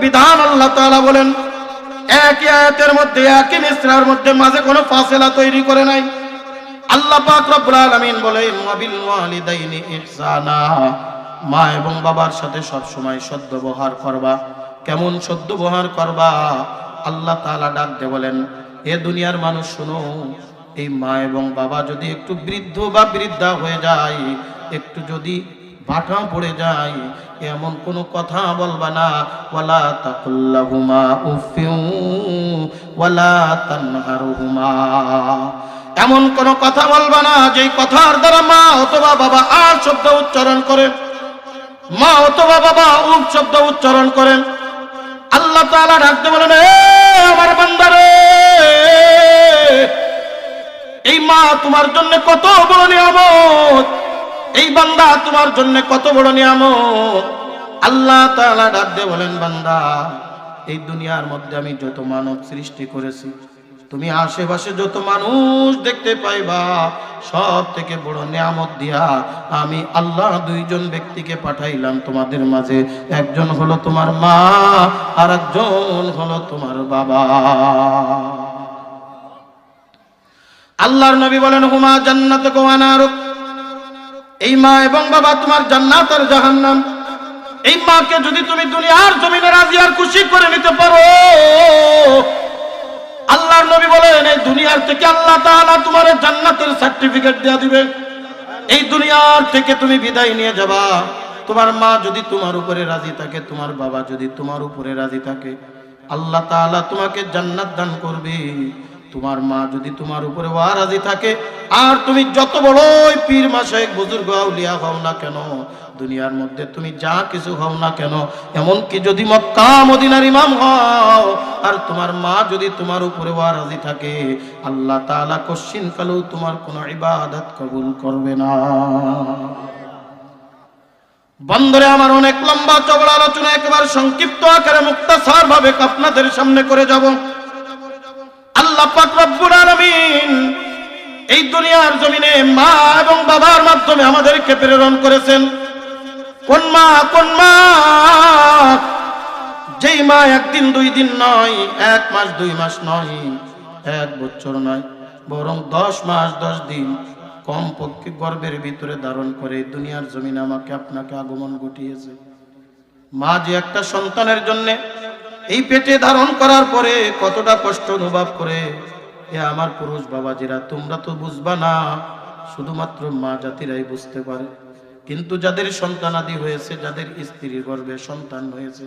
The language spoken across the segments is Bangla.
বিধান আল্লাহ তাআলা বলেন একই আয়াতের মধ্যে একই মিসরার মধ্যে মাঝে কোনো ফাসলা তৈরি করে নাই। আল্লাহ পাক রব্বুল আলামিন বলেন ওয়াবিল ওয়ালিদাইনি ইহসানা, মা এবং বাবার সাথে সব সময় সদ্ব্যবহার করবা। কেমন সদ্ব্যবহার করবা? আল্লাহ তাআলা ডাক দিয়ে বলেন এ দুনিয়ার মানুষ শোনো, এই মা এবং বাবা যদি একটু বৃদ্ধ বা বৃদ্ধা হয়ে যায়, একটু যদি ভাটা পড়ে যায়, এমন কোনো কথা বলবা না। ওয়ালা তাকুল্লাহুমা উফিউ ওয়ালা তানহারহুমা, এমন কোন কথা বলবা না যেই কথার দ্বারা মা অথবা বাবা আর শব্দ উচ্চারণ করে, মা অথবা বাবা উফ শব্দ উচ্চারণ করেন। আল্লাহ তাআলা ডাকতে বলেন এ আমার বান্দারে, এই মা তোমার জন্য কত বড় নিয়ামত, এই বান্দা তোমার জন্য কত বড় নিয়ামত। আল্লাহ তাআলা ডাকতে বলেন বান্দা, এই দুনিয়ার মধ্যে আমি যত মানব সৃষ্টি করেছি, তুমি আশেপাশে যত মানুষ দেখতে পাইবা, সব থেকে বড় নিয়ামত দিয়া আমি আল্লাহ দুইজন ব্যক্তিকে পাঠাইলাম তোমাদের মাঝে। একজন হলো তোমার মা, আর একজন হলো তোমার বাবা। আল্লাহর নবী বলেন হুমা জান্নাতুকা ওয়া নারুক, এই মা এবং বাবা তোমার জান্নাত আর জাহান্নাম। এই মাকে যদি তুমি দুনিয়ার জমিনে রাজি আর খুশি করে নিতে পারো, আল্লাহর নবী বলেন এই দুনিয়ার থেকে আল্লাহ তাআলা তোমার জান্নাতের সার্টিফিকেট দেয়া দিবে। এই দুনিয়ার থেকে তুমি বিদায় নিয়ে যাবা, তোমার মা যদি তোমার উপরে রাজি থাকে, তোমার বাবা যদি তোমার উপরে রাজি থাকে, আল্লাহ তাআলা তোমাকে জান্নাত দান করবে। তোমার মা যদি তোমার উপরে রাজি থাকে, আর তুমি যত বড়ই পীর মাশায়েখ বুজুর্গ আউলিয়া হও না কেন, দুনিয়ার মধ্যে তুমি যা কিছু হও না কেন, এমনকি যদি মক্কা মদিনার ইমাম হও, আর তোমার মা যদি তোমার উপরে রাজি থাকে, আল্লাহ তাআলা কোশ্চিন কালেও তোমার কোনো ইবাদত কবুল করবে না। বন্ধুরে আমার, অনেক লম্বা চওড়া আলোচনা একেবারে সংক্ষিপ্ত আকারে মুক্তাসার ভাবে আপনাদের সামনে করে যাব। আল্লাহ পাক রব্বুল আলামিন এই দুনিয়ার জমিনে মা এবং বাবার মাধ্যমে আমাদেরকে প্রেরণ করেছেন। কোন মা? কোন মা? যেই মা একদিন দুই দিন নয়, এক মাস দুই মাস নয়, এক বছর নয়, বরং 10 মাস 10 দিন কমপক্ষে গর্ভের ভিতরে ধারণ করে দুনিয়ার জমিনে আমাকে আপনাকে আগমন ঘটিয়েছে। মা যে একটা সন্তানের জন্য এই পেটে ধারণ করার পরে কতটা কষ্ট অনুভব করে, এ আমার পুরুষ বাবাজিরা তোমরা তো বুঝবা না, শুধুমাত্র মা জাতিরাই বুঝতে পারে। কিন্তু যাদের সন্তানাদি হয়েছে, যাদের স্ত্রীর গর্ভে সন্তান হয়েছে,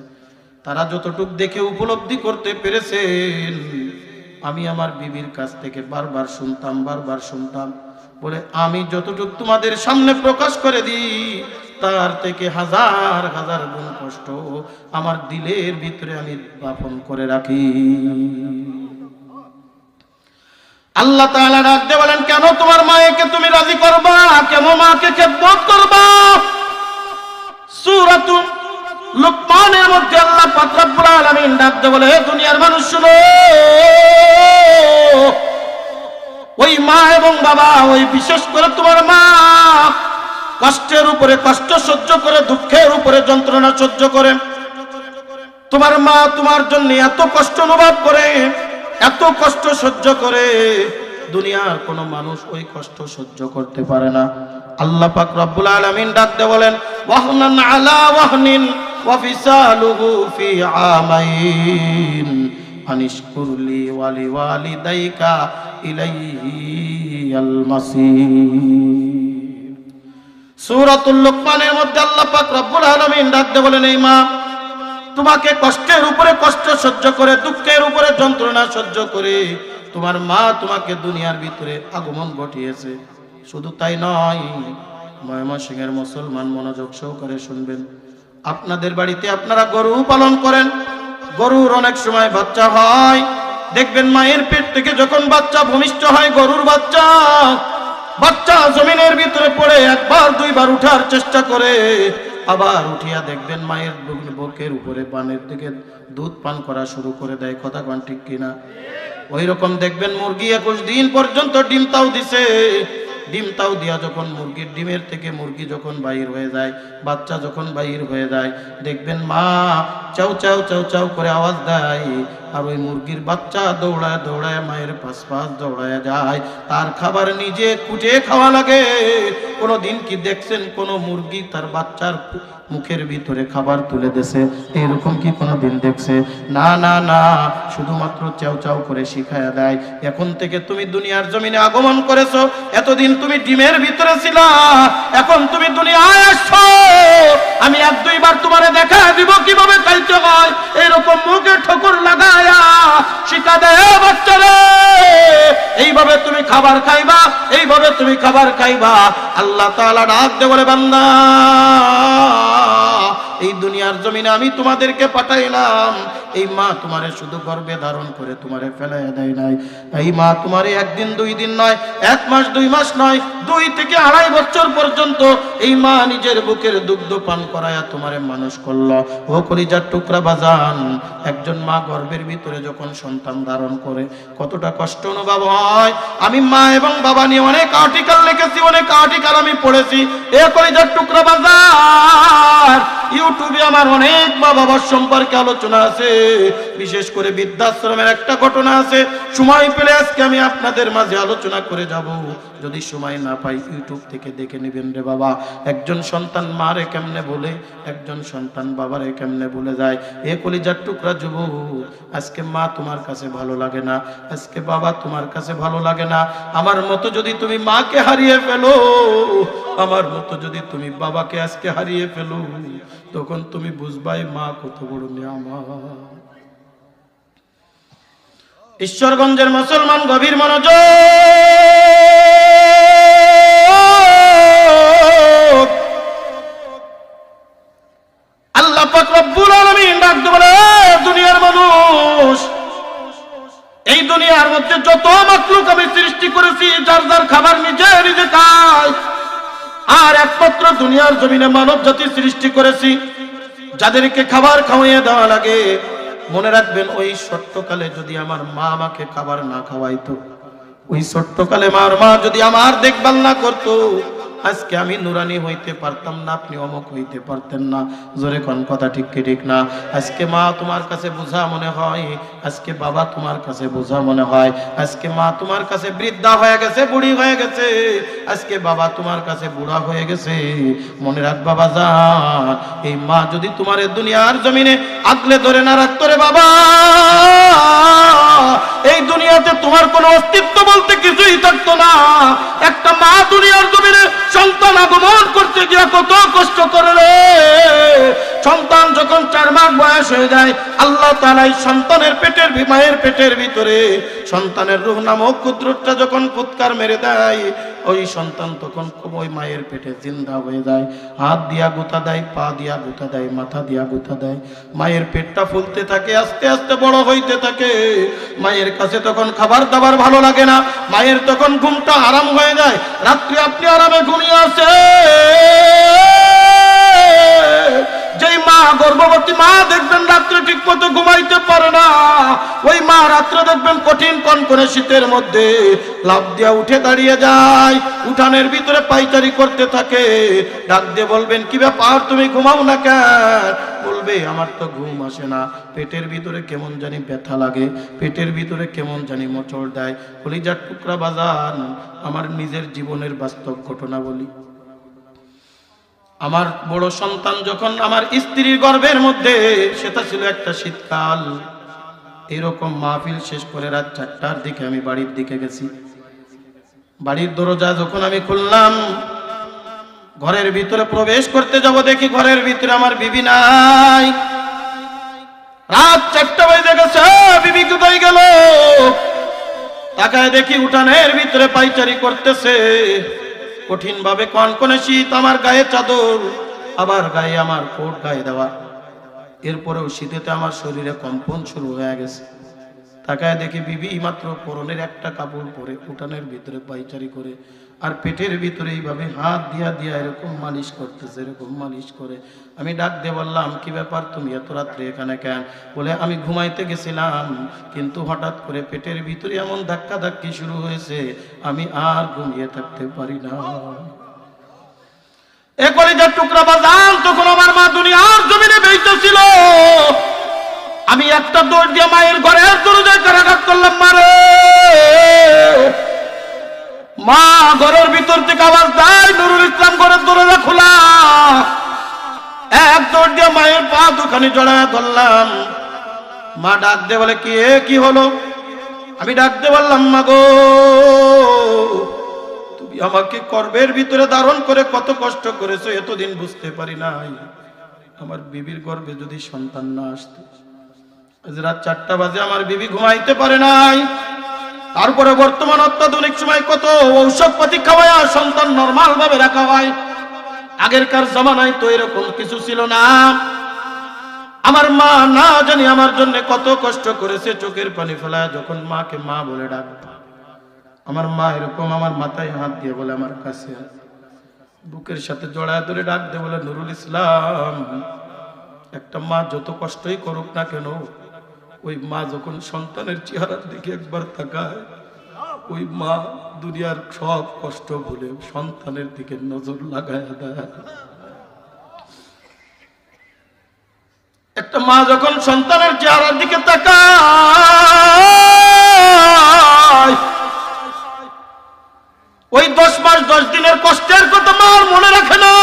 তারা যতটুক দেখে উপলব্ধি করতে পেরেছেন, আমি আমার বিবির কাছ থেকে বারবার শুনতাম বলে, আমি যতটুক তোমাদের সামনে প্রকাশ করে দিই, তার থেকে হাজার হাজার গুণ কষ্ট আমার দিলের ভিতরে আমি দাফন করে রাখি। আল্লাহ তাআলা ডাক দিয়ে বলেন কেন তোমার মায়েকে তুমি রাজি করবা, কেমন মাকে খেদমত করবা? সূরাতুল লুকমানের মধ্যে আল্লাহ পাক রব্বুল আলামিন ডাক দিয়ে বলে, হে দুনিয়ার মানুষ শুনো, ওই মা এবং বাবা, ওই বিশেষ করে তোমার মা কষ্টের উপরে কষ্ট সহ্য করে, দুঃখের উপরে যন্ত্রণা সহ্য করে। তোমার মা তোমার জন্য এত কষ্ট অনুভব করে, এত কষ্ট সহ্য করে, দুনিয়ার কোনো মানুষ ওই কষ্ট সহ্য করতে পারে না। আল্লাহ পাক রব্বুল আলামিন ডাক দিয়ে বলেন ওয়াহনান আলা ওয়াহনিন ওয়া ফিসালুহু ফি আমাইন আনিশকুরলি ওয়ালি ওয়ালিদাইকা ইলাইহিল মাসির। সূরাতুল লুকমানের মধ্যে আল্লাহ পাক রব্বুল আলামিন ডাক দিয়ে বলেন, এই মা তোমাকে কষ্টের উপরে কষ্ট সহ্য করে, দুঃখের উপরে যন্ত্রণা সহ্য করে তোমার মা তোমাকে দুনিয়ার ভিতরে আগমন ঘটিয়েছে। শুধু তাই নয়, ময়মনসিংহের মুসলমান মনোযোগ সহকারে শুনবেন, আপনাদের বাড়িতে আপনারা গরু পালন করেন, গরুর অনেক সময় বাচ্চা হয়, দেখবেন মায়ের পেট থেকে যখন বাচ্চা ভূমিষ্ঠ হয়, গরুর বাচ্চা জমিনের ভিতরে পড়ে একবার দুইবার উঠার চেষ্টা করে, আবার উঠিয়া দেখবেন মায়ের বুকের উপরে পানের থেকে দুধ পান করা শুরু করে দেয়। কথা কোন ঠিক কিনা? ওই রকম দেখবেন মুরগি 21 দিন পর্যন্ত ডিম তাও দিছে, ডিম তাও দিয়া যখন মুরগির ডিমের থেকে মুরগি যখন বাহির হয়ে যায়, বাচ্চা যখন বাহির হয়ে যায়, দেখবেন মা চাউ চাউ চাউ চাউ করে আওয়াজ দেয়, আর ওই মুরগির বাচ্চা দৌড়ায় দৌড়ায় মায়ের পাশ পাশ দৌড়ায় যায়, তার খাবার নিজে খুঁজে খাওয়া লাগে। কোনোদিন কি দেখছেন কোন মুরগি তার বাচ্চার মুখের ভিতরে খাবার তুলে দেছে? এরকম কি কোনোদিন দেখছে? না না না, শুধুমাত্র চাউ চাউ করে শিখায়া দেয়। এখন থেকে তুমি দুনিয়ার জমিনে আগমন করেছো, এতদিন তুমি ডিমের ভিতরে ছিলা, এখন তুমি দুনিয়ায় আসছো, আমি এক দুইবার তোমারে দেখা দিব কিভাবে খাইতে হয়। এরকম মুখে ঠোকর লাগায়া শিখা দেয় বাচ্চারে, এইভাবে তুমি খাবার খাইবা, এইভাবে তুমি খাবার খাইবা। আল্লাহ তাআলা ডাক দিয়ে বলে, বান্দা এই দুনিয়ার জমিনে আমি তোমাদেরকে পাঠাইলাম, এই মা তোমারে শুধু গর্ভে ধারণ করে তোমারে ফেলাইয়া দেয় নাই। এই মা তোমারে একদিন দুই দিন নয়, এক মাস দুই মাস নয়, 2 থেকে 2.5 বছর পর্যন্ত এই মা নিজের বুকের দুগ্ধ পান করায়া তোমারে মানুষ করলো। ও কলিজার টুকরা বাজান, একজন মা গর্ভের ভিতরে যখন সন্তান ধারণ করে কতটা কষ্ট অনুভব হয়। আমি মা এবং বাবা নিয়ে অনেক আর্টিকেল লিখেছি, অনেক আর্টিকেল আমি পড়েছি। এ কলিজার টুকরা বাজার, ইউটিউবে আমার অনেক মা বাবার সম্পর্কে আলোচনা আছে, বিশেষ করে বৃদ্ধাশ্রমের একটা ঘটনা আছে। সময় পেলে আজকে আমি আপনাদের মাঝে আলোচনা করে যাব, যদি সময় না পাই ইউটিউব থেকে দেখে নেবেন রে বাবা। একজন সন্তান মারে কেমনে বলে, একজন সন্তান বাবারে কেমনে বলে যায়। এ কলিজার টুকরা যুবক, আজকে মা তোমার কাছে ভালো লাগে না, আজকে বাবা তোমার কাছে ভালো লাগে না। আমার মতো যদি তুমি মাকে হারিয়ে ফেলো, আমার মতো যদি তুমি বাবাকে আজকে হারিয়ে ফেলো, তখন তুমি বুঝবাই মা কত বড় নিয়ামত। ঈশ্বরগঞ্জের মুসলমান গভীর মনোযোগ, আল্লাহ পাক রব্বুল আলামিন ডাক দিয়ে বলে, দুনিয়ার মানুষ, এই দুনিয়ার মধ্যে যত মাখলুক আমি সৃষ্টি করেছি, যার যার খাবার নিজে নিজে খায়, আর একমাত্র দুনিয়ার জমিনে মানব জাতি সৃষ্টি করেছি যাদেরকে খাবার খাওয়াইয়ে দেওয়া লাগে। মনে রাখবেন, ওই ছোট্টকালে যদি আমার মা আমাকে খাবার না খাওয়াইতো, ওই ছোট্টকালে আমার মা যদি আমার দেখভাল না করতো, আজকে আমি নুরানি হইতে পারতাম না, আপনি অমুক হইতে পারতেন না। জোরে কোন কথা ঠিক কি ঠিক না? আজকে মা তোমার কাছে বোঝা মনে হয়, আজকে বাবা তোমার কাছে বোঝা মনে হয়, আজকে মা তোমার কাছে বৃদ্ধা হয়ে গেছে, বুড়ি হয়ে গেছে, আজকে বাবা তোমার কাছে বুড়া হয়ে গেছে। মনে রাখ বাবা জান, এই মা যদি তোমার দুনিয়ার জমিনে আগলে ধরে না রাখতো রে বাবা, এই দুনিয়াতে তোমার কোনো অস্তিত্ব বলতে কিছুই থাকতো না। একটা মা দুনিয়ার জমিনে সন্তান আগমন করতে গিয়ে কত কষ্ট করে রে। সন্তান যখন 4 মাস বয়স হয়ে যায়, আল্লাহ তাআলা এই সন্তানের পেটের মায়ের পেটের ভিতরে সন্তানের রূহ নামক কুদরতটা যখন ফুৎকার মেরে দেয়, ওই সন্তান তখন ওই মায়ের পেটে জিন্দা হয়ে যায়। হাত দিয়া গুতা দেয়, পা দিয়া গুতা দেয়, মাথা দিয়া গুতা দেয়, মায়ের পেটটা ফুলতে থাকে, আস্তে আস্তে বড় হইতে থাকে। মায়ের কাছে তখন খাবার দাবার ভালো লাগে না, মায়ের তখন ঘুমটা আরাম হয়ে যায়। রাত্রে আপনি আরামে ঘুমিয়ে আসে, যেই মা গর্ভবতী মা দেখবেন রাত্রে ঠিক মতো ঘুমাইতে পারে না, ওই মা রাত্রে দেখবেন কঠিন কনকনে শীতের মধ্যে লাফ দিয়া উঠে দাঁড়িয়ে যায়, উঠানের ভিতরে পায়চারি করতে থাকে। ডাক দিয়ে বলবেন, কি ব্যাপার তুমি ঘুমাও না কেন? বলবে, আমার তো ঘুম আসে না, পেটের ভিতরে কেমন জানি ব্যথা লাগে, পেটের ভিতরে কেমন জানি মোচড় দেয়। কলিজার টুকরা বাজান, আমার নিজের জীবনের বাস্তব ঘটনা বলি। আমার বড় সন্তান যখন আমার স্ত্রীর গর্ভের মধ্যে, সেটা ছিল একটা শীতকাল, এরকম মাহফিল শেষ করে রাত 4টার দিকে আমি বাড়ির দিকে গেছি। বাড়ির দরজা যখন আমি খুললাম, ঘরের ভিতরে প্রবেশ করতে যাব, দেখি ঘরের ভিতরে আমার বিবি নাই। রাত 4টা বেজে গেছে, বিবি কোথায় গেল? তাকায় দেখি উঠানের ভিতরে পায়চারি করতেছে। কঠিন ভাবে কনকনে শীত, আমার গায়ে চাদর, আবার গায়ে আমার কোট গায়ে দেওয়া, এরপরেও শীতেতে আমার শরীরে কম্পন শুরু হয়ে গেছে। তাকায় দেখি বিবি মাত্র পরনের একটা কাপড় পরে উঠানের ভিতরে পায়চারি করে, আর পেটের ভিতরে এইভাবে হাত দিয়া দিয়া এরকম মালিশ করতেছে, এরকম মালিশ করে। আমি ডাক দিয়ে বললাম, কি ব্যাপার, তুমি এত রাত্রে এখানে কেন? বলে, আমি ঘুমাইতে গেছিলাম, কিন্তু হঠাৎ করে পেটের ভিতরে এমন ধাক্কা ধাক্কি শুরু হয়েছে, আমি আর ঘুমিয়ে থাকতে পারি না। এ কলিজার টুকরা বাজান, তখন আমার মা দুনিয়ার জমিনে বেঁচে ছিল। আমি একটা দৌড় দিয়ে মায়ের ঘরের দরজায় কারাঘাত করলাম, মারে মা। ঘরের ভিতর থেকে আওয়াজ দেয়, নুরুল ইসলাম ঘরের দরজা খোলা। এক দৌড় দিয়ে মায়ের পা দুখানি জড়ায় ধরলাম। মা ডাক দে বলে, কি হলো? আমি ডাক দে বললাম, মা গো, তুমি আমাকে গর্ভের ভিতরে ধারণ করে কত কষ্ট করেছো, এতদিন বুঝতে পারি নাই। আমার বিবির গর্ভে যদি সন্তান না আসতো, আজ রাত 4টা বাজে আমার বিবি ঘুমাইতে পারে নাই। তারপরে বর্তমান অত্যাধুনিক সময় কত ঔষধপাতি খাওয়ায় সন্তান নরমাল ভাবে রাখা হয়। আগেরকার জামানায় তো এরকম কিছু ছিল না। আমার মা না জানি আমার জন্য কত কষ্ট করেছে, চোখের পানি ফেলায় যখন মাকে মা বলে ডাকত, আমার মা এরকম আমার মাথায় হাত দিয়ে বলে, আমার কাছে বুকের সাথে জড়ায় ধরে ডাক দিয়ে বলে, নুরুল ইসলাম, একটা মা যত কষ্টই করুক না কেন, ওই মা যখন সন্তানের চেহারার দিকে একবার তাকায়, ওই মা দুনিয়ার সব কষ্ট ভুলে সন্তানের দিকে নজর লাগায় দেয়। একটা মা যখন সন্তানের চেহারার দিকে তাকায়, ওই 10 মাস 10 দিনের কষ্টের কথা মার মনে রাখে না।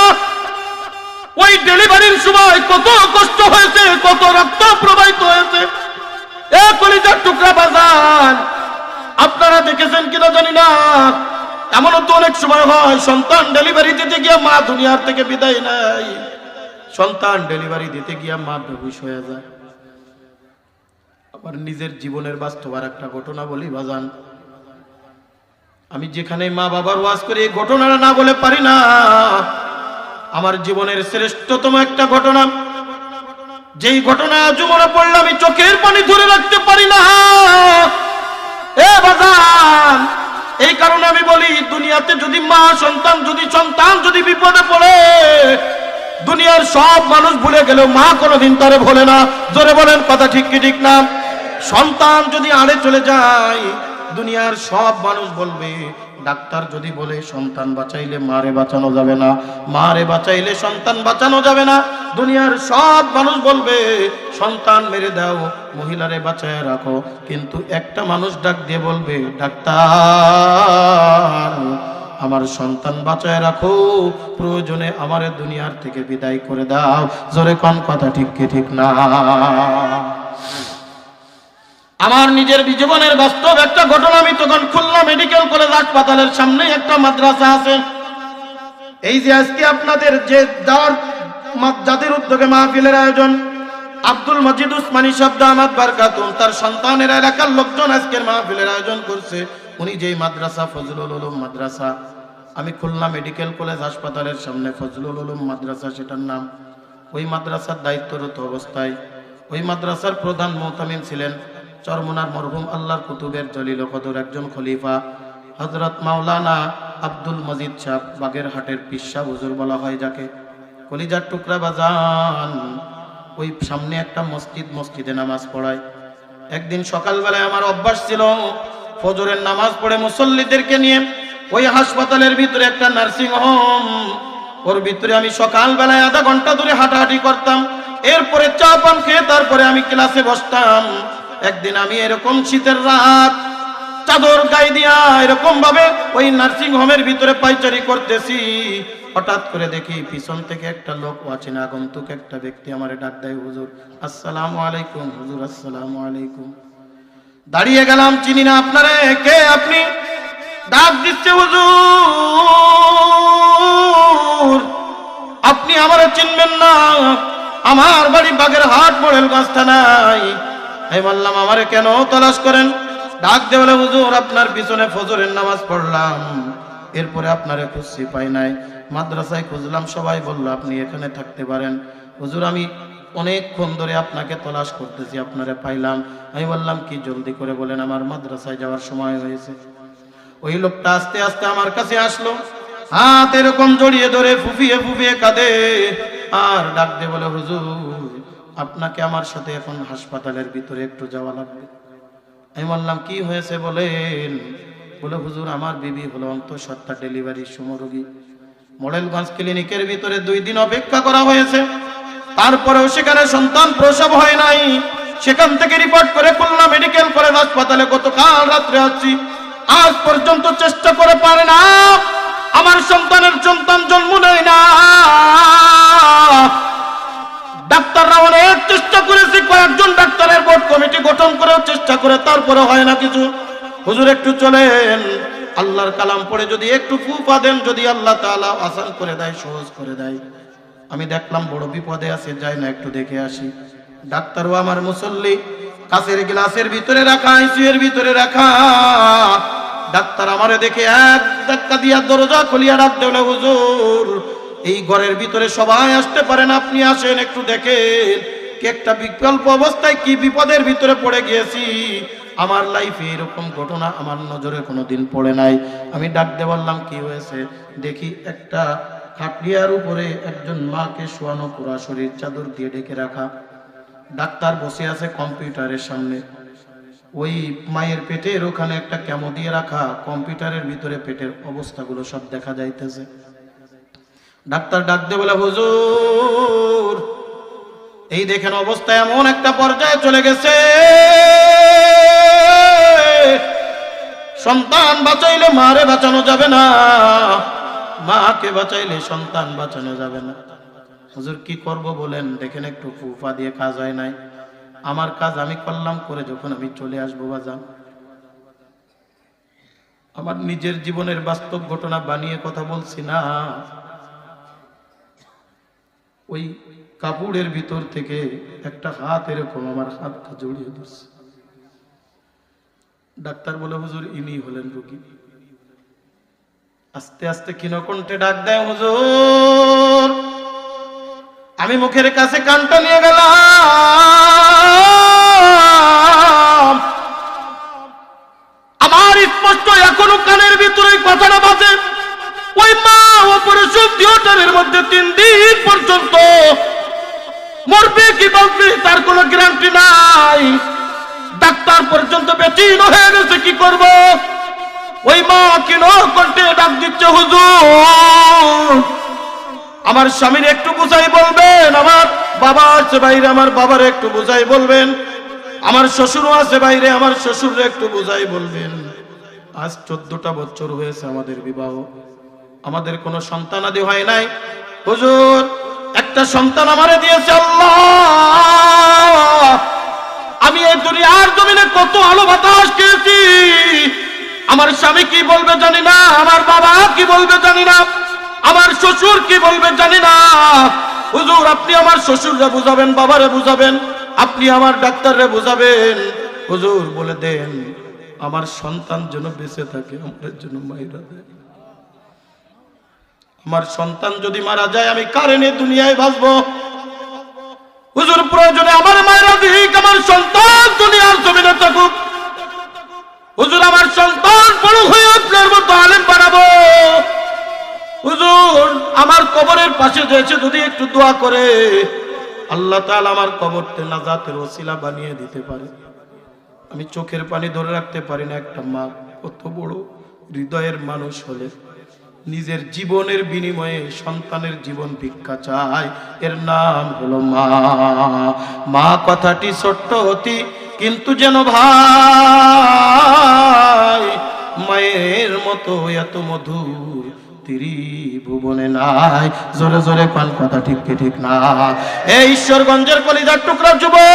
ওই ডেলিভারির সময় কত কষ্ট হয়েছে, কত রক্ত প্রবাহিত হয়েছে। এ কলিজার টুকরা বাজান, আপনারা দেখেছেন কিনা জানি না, এমনও তো অনেক সময় হয় সন্তান ডেলিভারি দিতে গিয়ে মা দুনিয়ার থেকে বিদায় নেয়, সন্তান ডেলিভারি দিতে গিয়ে মা বেহুশ হয়ে যায়। আবার নিজের জীবনের বাস্তব আর একটা ঘটনা বলি বাজান, আমি যেখানে মা বাবার ওয়াজ করি এই ঘটনাটা না বলে পারি না। আমার জীবনের শ্রেষ্ঠতম একটা ঘটনা, যেই ঘটনা আজ মনে পড়লে আমি চোখের পানি ধরে রাখতে পারি না। এ বাজান, এই কারণে আমি বলি, দুনিয়াতে যদি মা সন্তান যদি বিপদে পড়ে, দুনিয়ার সব মানুষ ভুলে গেলেও মা কোনোদিন তারে ভোলে না। জোরে বলেন কথা ঠিক কি ঠিক না? সন্তান যদি আড়ে চলে যায়, দুনিয়ার সব মানুষ বলবে, ডাক্তার যদি বলে সন্তান বাঁচাইলে মারে বাঁচানো যাবে না, মারে বাঁচাইলে সন্তান বাঁচানো যাবে না, দুনিয়ার সব মানুষ বলবে সন্তান মেরে দাও, মহিলারে বাঁচায় রাখো, কিন্তু একটা মানুষ ডাক দিয়ে বলবে, ডাক্তার আমার সন্তান বাঁচায় রাখো, প্রয়োজনে আমারে দুনিয়ার থেকে বিদায় করে দাও। জোরে কোন কথা ঠিক কি ঠিক না? আমার নিজের জীবনের বাস্তব একটা ঘটনা। আমি তখন খুলনা মেডিকেল কলেজ হাসপাতালের সামনে একটা মাদ্রাসা আছে। এই যে আজকে আপনাদের যে যাদের উদ্যোগে মাহফিলের আয়োজন, আব্দুল মজিদ উসমানী সাহেব দামাত বারকাতুন, তার সন্তানের এলাকার লোকজন আজকের মাহফিলের আয়োজন করছে। উনি যেই মাদ্রাসা, ফজলুল উলুম মাদ্রাসা, আমি খুলনা মেডিকেল কলেজ হাসপাতালের সামনে ফজলুল উলুম মাদ্রাসা সেটার নাম, ওই মাদ্রাসার দায়িত্বরত অবস্থায় ওই মাদ্রাসার প্রধান মুহতামিম ছিলেন চরমনার মরহুম আল্লাহর কুতুবের জলিল কদর একজন খলিফা হযরত মাওলানা আব্দুল মজিদ সাহেব, বাগেরহাটের পিসা হুজুর বলা হয় যাকে। কলিজার টুকরা বাজান, ওই সামনে একটা মসজিদে নামাজ পড়ায়। একদিন সকালবেলায় আমার অভ্যাস ছিল ফজরের নামাজ পড়ে মুসল্লিদেরকে নিয়ে ওই হাসপাতালের ভিতরে একটা নার্সিং হোম, ওর ভিতরে আমি সকালবেলায় আধা ঘন্টা ধরে হাঁটাহাঁটি করতাম। এরপরে চা পান খেয়ে তারপরে আমি ক্লাসে বসতাম। একদিন আমি এরকম শীতের রাত চাদর গায়ে দিয়া এরকম ভাবে ওই নার্সিং হোমের ভিতরে পাইচারি করতেছি, হঠাৎ করে দেখি পিছন থেকে একটা লোক, অচেনা আগন্তুক একটা ব্যক্তি আমারে ডাক দেয়, হুজুর আসসালামু আলাইকুম। হুজুর আসসালামু আলাইকুম। দাঁড়িয়ে গেলাম, চিনি না আপনারে, কে আপনি? ডাক দিচ্ছে, হুজুর আপনি আমারে চিনবেন না, আমার বাড়ি বাগেরহাট মোড়েলগঞ্জ থানায়। আমি বললাম, আমারে কেন তালাশ করেন? ডাক দিয়ে বলে, হুজুর আপনার পিছনে ফজরের নামাজ পড়লাম, এরপরে আপনারে খুঁজছি পাই নাই, মাদ্রাসায় খুঁজলাম, সবাই বললো আপনি এখানে থাকতে পারেন। হুজুর আমি অনেকক্ষণ ধরে আপনাকে তলাশ করতেছি, আপনারে পাইলাম। আমি বললাম, কি জলদি করে বলেন, আমার মাদ্রাসায় যাওয়ার সময় হয়েছে। ওই লোকটা আস্তে আস্তে আমার কাছে আসলো, হাত এরকম জড়িয়ে ধরে ফুফিয়ে ফুফিয়ে কাঁদে, আর ডাক দিয়ে বলে, হুজুর আপনাকে আমার সাথে এখন হাসপাতালের ভিতরে একটু যাওয়া লাগবে। আমি বললাম, কি হয়েছে বলেন? বলে, হুজুর আমার বিবি হলো অন্তঃসত্ত্বা ডেলিভারির সময় রোগী, মডেলগঞ্জ ক্লিনিকের ভিতরে 2 দিন অপেক্ষা করা হয়েছে, তারপরেও সেখানে সন্তান প্রসব হয় নাই। সেখান থেকে রিপোর্ট করে খুলনা মেডিকেল কলেজ হাসপাতালে গতকাল রাত্রে আসছি, আজ পর্যন্ত চেষ্টা করে পারে না আমার সন্তানের সন্তান জন্ম নেয় না। ডাক্তাররা অনেক চেষ্টা করেছে, কয়েকজন ডাক্তারের বোর্ড কমিটি গঠন করেও চেষ্টা করে, তারপরে হয় না কিছু। হুজুর একটু চলেন, আল্লাহর কালাম পড়ে যদি একটু ফুফা দেন, যদি আল্লাহ তাআলা আসান করে দেয়, সহজ করে দেয়। আমি দেখলাম বড় বিপদে আছে, যাই না একটু দেখে আসি। ডাক্তারও আমার মুসল্লি, কাছের গ্লাসের ভিতরে রাখা, আইসিইউর ভিতরে রাখা। ডাক্তার আমারে দেখে এক ধাক্কা দিয়া দরজা খুলিয়া ডাক দেন, হুজুর এই ঘরের ভিতরে সবাই আসতে পারেন, আপনি আসেন একটু দেখেন কি একটা বিকল্প অবস্থায়, কি বিপদের ভিতরে পড়ে গিয়েছি। আমার লাইফে এরকম ঘটনা আমার নজরে কোনোদিন পড়ে নাই। আমি ডাক দিয়ে বললাম কি হয়েছে? দেখি একটা খাটিয়ার উপরে একজন মাকে শোয়ানো, পুরা শরীর চাদর দিয়ে ঢেকে রাখা। ডাক্তার বসে আছে কম্পিউটারের সামনে, ওই মায়ের পেটের ওখানে একটা কেমো দিয়ে রাখা, কম্পিউটারের ভিতরে পেটের অবস্থাগুলো সব দেখা যাইতেছে। ডাক্তার ডাক দিয়ে বলে, হুজুর এই দেখেন অবস্থা এমন একটা পর্যায়ে চলে গেছে, সন্তান বাঁচাইলে মারে বাঁচানো যাবে না, মাকে বাঁচাইলে সন্তান বাঁচানো যাবে না। হুজুর কি করব বলেন? দেখেন একটু ফুফা দিয়ে কাজ হয় নাই। আমার কাজ আমি করলাম, করে যখন আমি চলে আসবো বাজান, আমার নিজের জীবনের বাস্তব ঘটনা বানিয়ে কথা বলছি না। ওই কাপড়ের ভিতর থেকে একটা হাত এরকম আমার হাতটা জড়িয়ে ধরছে। ডাক্তার বলে, হুজুর ইনি হলেন রোগী। আস্তে আস্তে ক্ষীণকণ্ঠে ডাক দেয়, হুজুর। আমি মুখের কাছে কানটা নিয়ে গেলাম, আমার স্পষ্ট এখনো কানের ভিতরে কথাটা বাজে। ওই মা অপারেশন থিয়েটারের মধ্যে 3 দিন পর্যন্ত মরবে কি বাঁচবে তার কোনো গ্যারান্টি নাই। ডাক্তার পর্যন্ত বেচিন হয়ে গেছে, কি করব? ওই মা ক্ষীণকণ্ঠে ডাক দিচ্ছে, হুজুর আমার স্বামীর একটু বুঝাই বলবেন, আমার বাবা আছে বাইরে, আমার বাবার একটু বুঝাই বলবেন, আমার শ্বশুরও আছে বাইরে, আমার শ্বশুরে একটু বুঝাই বলবেন। আজ 14টা বছর হয়েছে আমাদের বিবাহ, আমাদের কোনো সন্তানাদি হয় নাই। হুজুর একটা সন্তান আমারে দিয়েছে আল্লাহ। আমি এই দুনিয়ার জমিনে কত আলো বাতাস খেয়েছি, আমার স্বামী কি বলবে জানি না, আমার বাবা কি বলবে জানি না, আমার শ্বশুর কি বলবে জানি না। হুজুর আপনি আমার শ্বশুররে বুঝাবেন, বাবারে বুঝাবেন, আপনি আমার ডাক্তাররে বুঝাবেন। হুজুর বলে দেন আমার সন্তান যেন বেঁচে থাকে, আমাদের জন্য মায়েরা দেন। আমার সন্তান যদি মারা যায় আমি কারণে দুনিয়ায় বাঁচবো। হুজুর প্রয়োজনে আমার মায়েরা দিক, আমার সন্তান দুনিয়ার জমিনে থাকুক। হুজুর আমার সন্তান বড় হয়ে আপনার মতো আলেম বানাবো। হুজুর আমার কবরের পাশে যেছে যদি একটু দোয়া করে, আল্লাহ তাআলা আমার কবরতে নাজাতের ওসিলা বানিয়ে দিতে পারে। আমি চোখের পানি ধরে রাখতে পারি না। একটা মা কত বড় হৃদয়ের মানুষ হলে নিজের জীবনের বিনিময়ে সন্তানের জীবন ভিক্ষা চায়, এর নাম হলো মা। মা কথাটি ছোট্ট অতি কিন্তু যেন ভাই, মায়ের মতো এত মধুর ত্রিভুবনে নাই। জোরে জোরে কোন কথা ঠিক কি ঠিক না? এই ঈশ্বরগঞ্জের কলিজার টুকরা যুবক,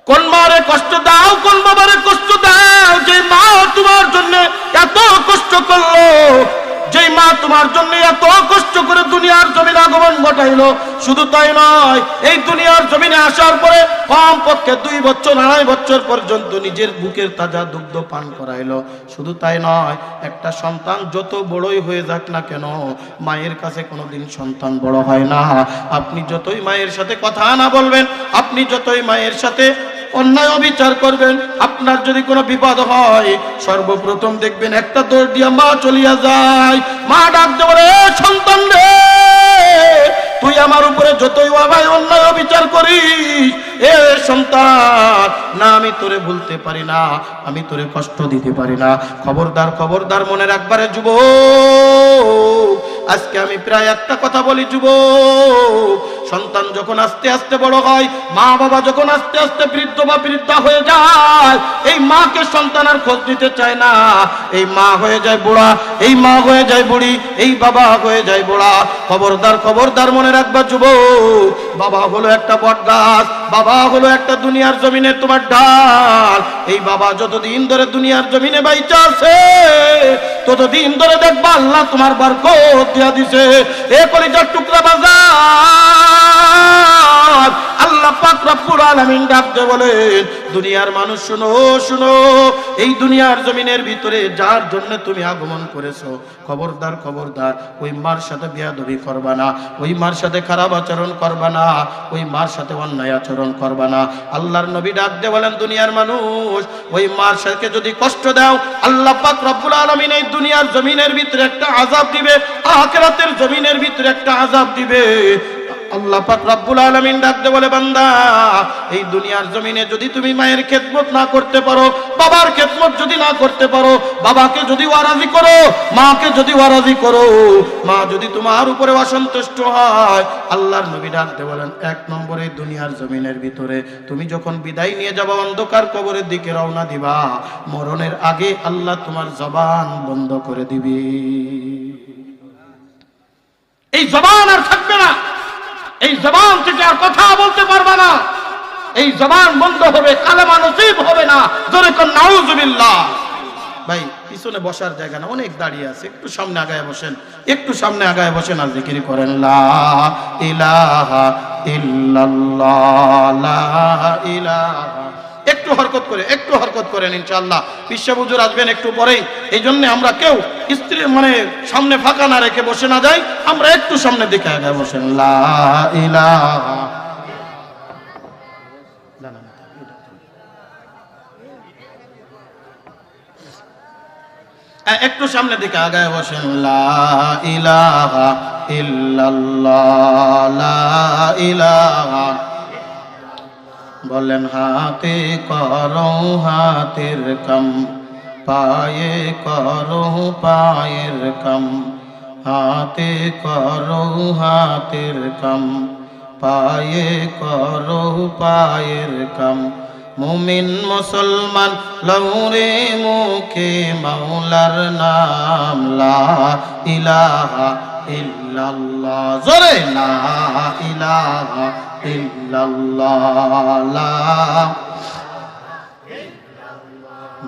কোন মারে কষ্ট দাও, কোন বাবারে কষ্ট দাও, যে মা তোমার জন্য এত কষ্ট করলো, যে মা তোমার জন্য এত কষ্ট করে দুনিয়ার জমিনে আগমন ঘটাইলো। শুধু তাই নয়, এই দুনিয়ার জমিনে আসার পরে কমপক্ষে 2 বছর 2.5 বছর পর্যন্ত নিজের বুকের তাজা দুগ্ধ পান করাইলো। শুধু তাই নয়, একটা সন্তান যত বড়ই হয়ে যাক না কেন, মায়ের কাছে কোনোদিন সন্তান বড় হয় না। আপনি যতই মায়ের সাথে কথা না বলবেন, আপনি যতই মায়ের সাথে অন্যায় অবিচার করবেন, আপনার যদি কোনো বিপদ হয় সর্বপ্রথম দেখবেন একটা দৌড় দিয়া মা চলিয়া যায়। মা ডাক দেব, রে সন্তান রে, তুই আমার উপরে যতই অন্যায় অবিচার করিস, এ সন্তান না আমি তোরে ভুলতে পারি না, আমি তোরে কষ্ট দিতে পারি না। খবরদার খবরদার মনে রাখবারে যুবক, আজকে আমি প্রায় একটা কথা বলি যুবক, সন্তান যখন আস্তে আস্তে বড় হয়, মা বাবা যখন আস্তে আস্তে বৃদ্ধ বা বৃদ্ধা হয়ে যায়, এই মাকে সন্তান আর খোঁজ নিতে চায় না। এই মা হয়ে যায় বুড়া, এই মা হয়ে যায় বুড়ি, এই বাবা হয়ে যায় বুড়া। খবরদার খবরদার মনে রাখবা যুবক, বাবা হলো একটা বট গাছ, বাবা হলো একটা দুনিয়ার জমিনে তোমার ডাল। এই বাবা যতদিন ধরে দুনিয়ার জমিনে বাইচা আছে, ততদিন ধরে দেখবা আল্লাহ তোমার বরকত দিয়া দিছে। এ কলিজার টুকরা বাজার, আল্লাহ পাক রব্বুল আলামিন ডাকতে বলেন, দুনিয়ার মানুষ শুনো শুনো, এই দুনিয়ার জমিনের ভিতরে যার জন্য তুমি আগমন করেছো, খবরদার খবরদার ওই মার সাথে বেয়াদবি করবা না, ওই মার সাথে খারাপ আচরণ করবা না, ওই মার সাথে অন্যায় আচরণ করবা না। আল্লাহর নবী ডাকতে বলেন, দুনিয়ার মানুষ ওই মার সাথে যদি কষ্ট দাও, আল্লাহ পাক রব্বুল আলামিন এই দুনিয়ার জমিনের ভিতরে একটা আযাব দিবে, আখিরাতের জমিনের ভিতরে একটা আযাব দিবে। আল্লাহ পাক রব্বুল আলামিন ডাকতে বলে, বান্দা এই দুনিয়ার জমিনে যদি তুমি মায়ের খেদমত না করতে পারো, বাবার খেদমত যদি না করতে পারো, বাবাকে যদি ওয়ারাজি করো, মাকে যদি ওয়ারাজি করো, মা যদি তোমার উপরে অসন্তুষ্ট হয়, আল্লাহর নবী ডাকতে বলেন, এক নম্বরে দুনিয়ার জমিনের ভিতরে তুমি যখন বিদায় নিয়ে যাবা, অন্ধকার কবরের দিকে রওনা দিবা, মরণের আগে আল্লাহ তোমার জবান বন্ধ করে দিবে। এই জবান আর থাকবে না, এই জবান থেকে আর কথা বলতে পারবা না, এই জবান বন্ধ হবে, কালেমা নসিব হবে না। জোরে কোন নাউজুবিল্লাহ। ভাই পিছনে বসার জায়গা না, অনেক দাঁড়িয়ে আছে, একটু সামনে আগায় বসেন, একটু সামনে আগায় বসেন আর জিকির করেন, লা ইলাহা ইল্লাল্লাহ, লা ইলাহা। একটু হরকত করেন ইনশাআল্লাহ। বিশ্ব হুজুর আসবেন একটু পরেই, এই জন্য আমরা কেউ স্ত্রী মানে সামনে ফাঁকা না রেখে বসে না যাই, আমরা একটু সামনে দিকে আগায় বসেন, লা ইলাহা। একটু সামনে দিকে আগায় বসেন, লা ইলাহা ইল্লাল্লাহ, লা ইলাহা। বলেন, হাতে করো হাতের কাম, পায়ে করো পায়ের কাম, হাতে করো হাতের কাম, পায়ে করো পায়ের কাম। মুমিন মুসলমান লৌরে মুখে মাওলার নাম, লা ইলাহা ইল্লাল্লাহ। জোরে লা ইলাহা ইল্লাল্লাহ, লা।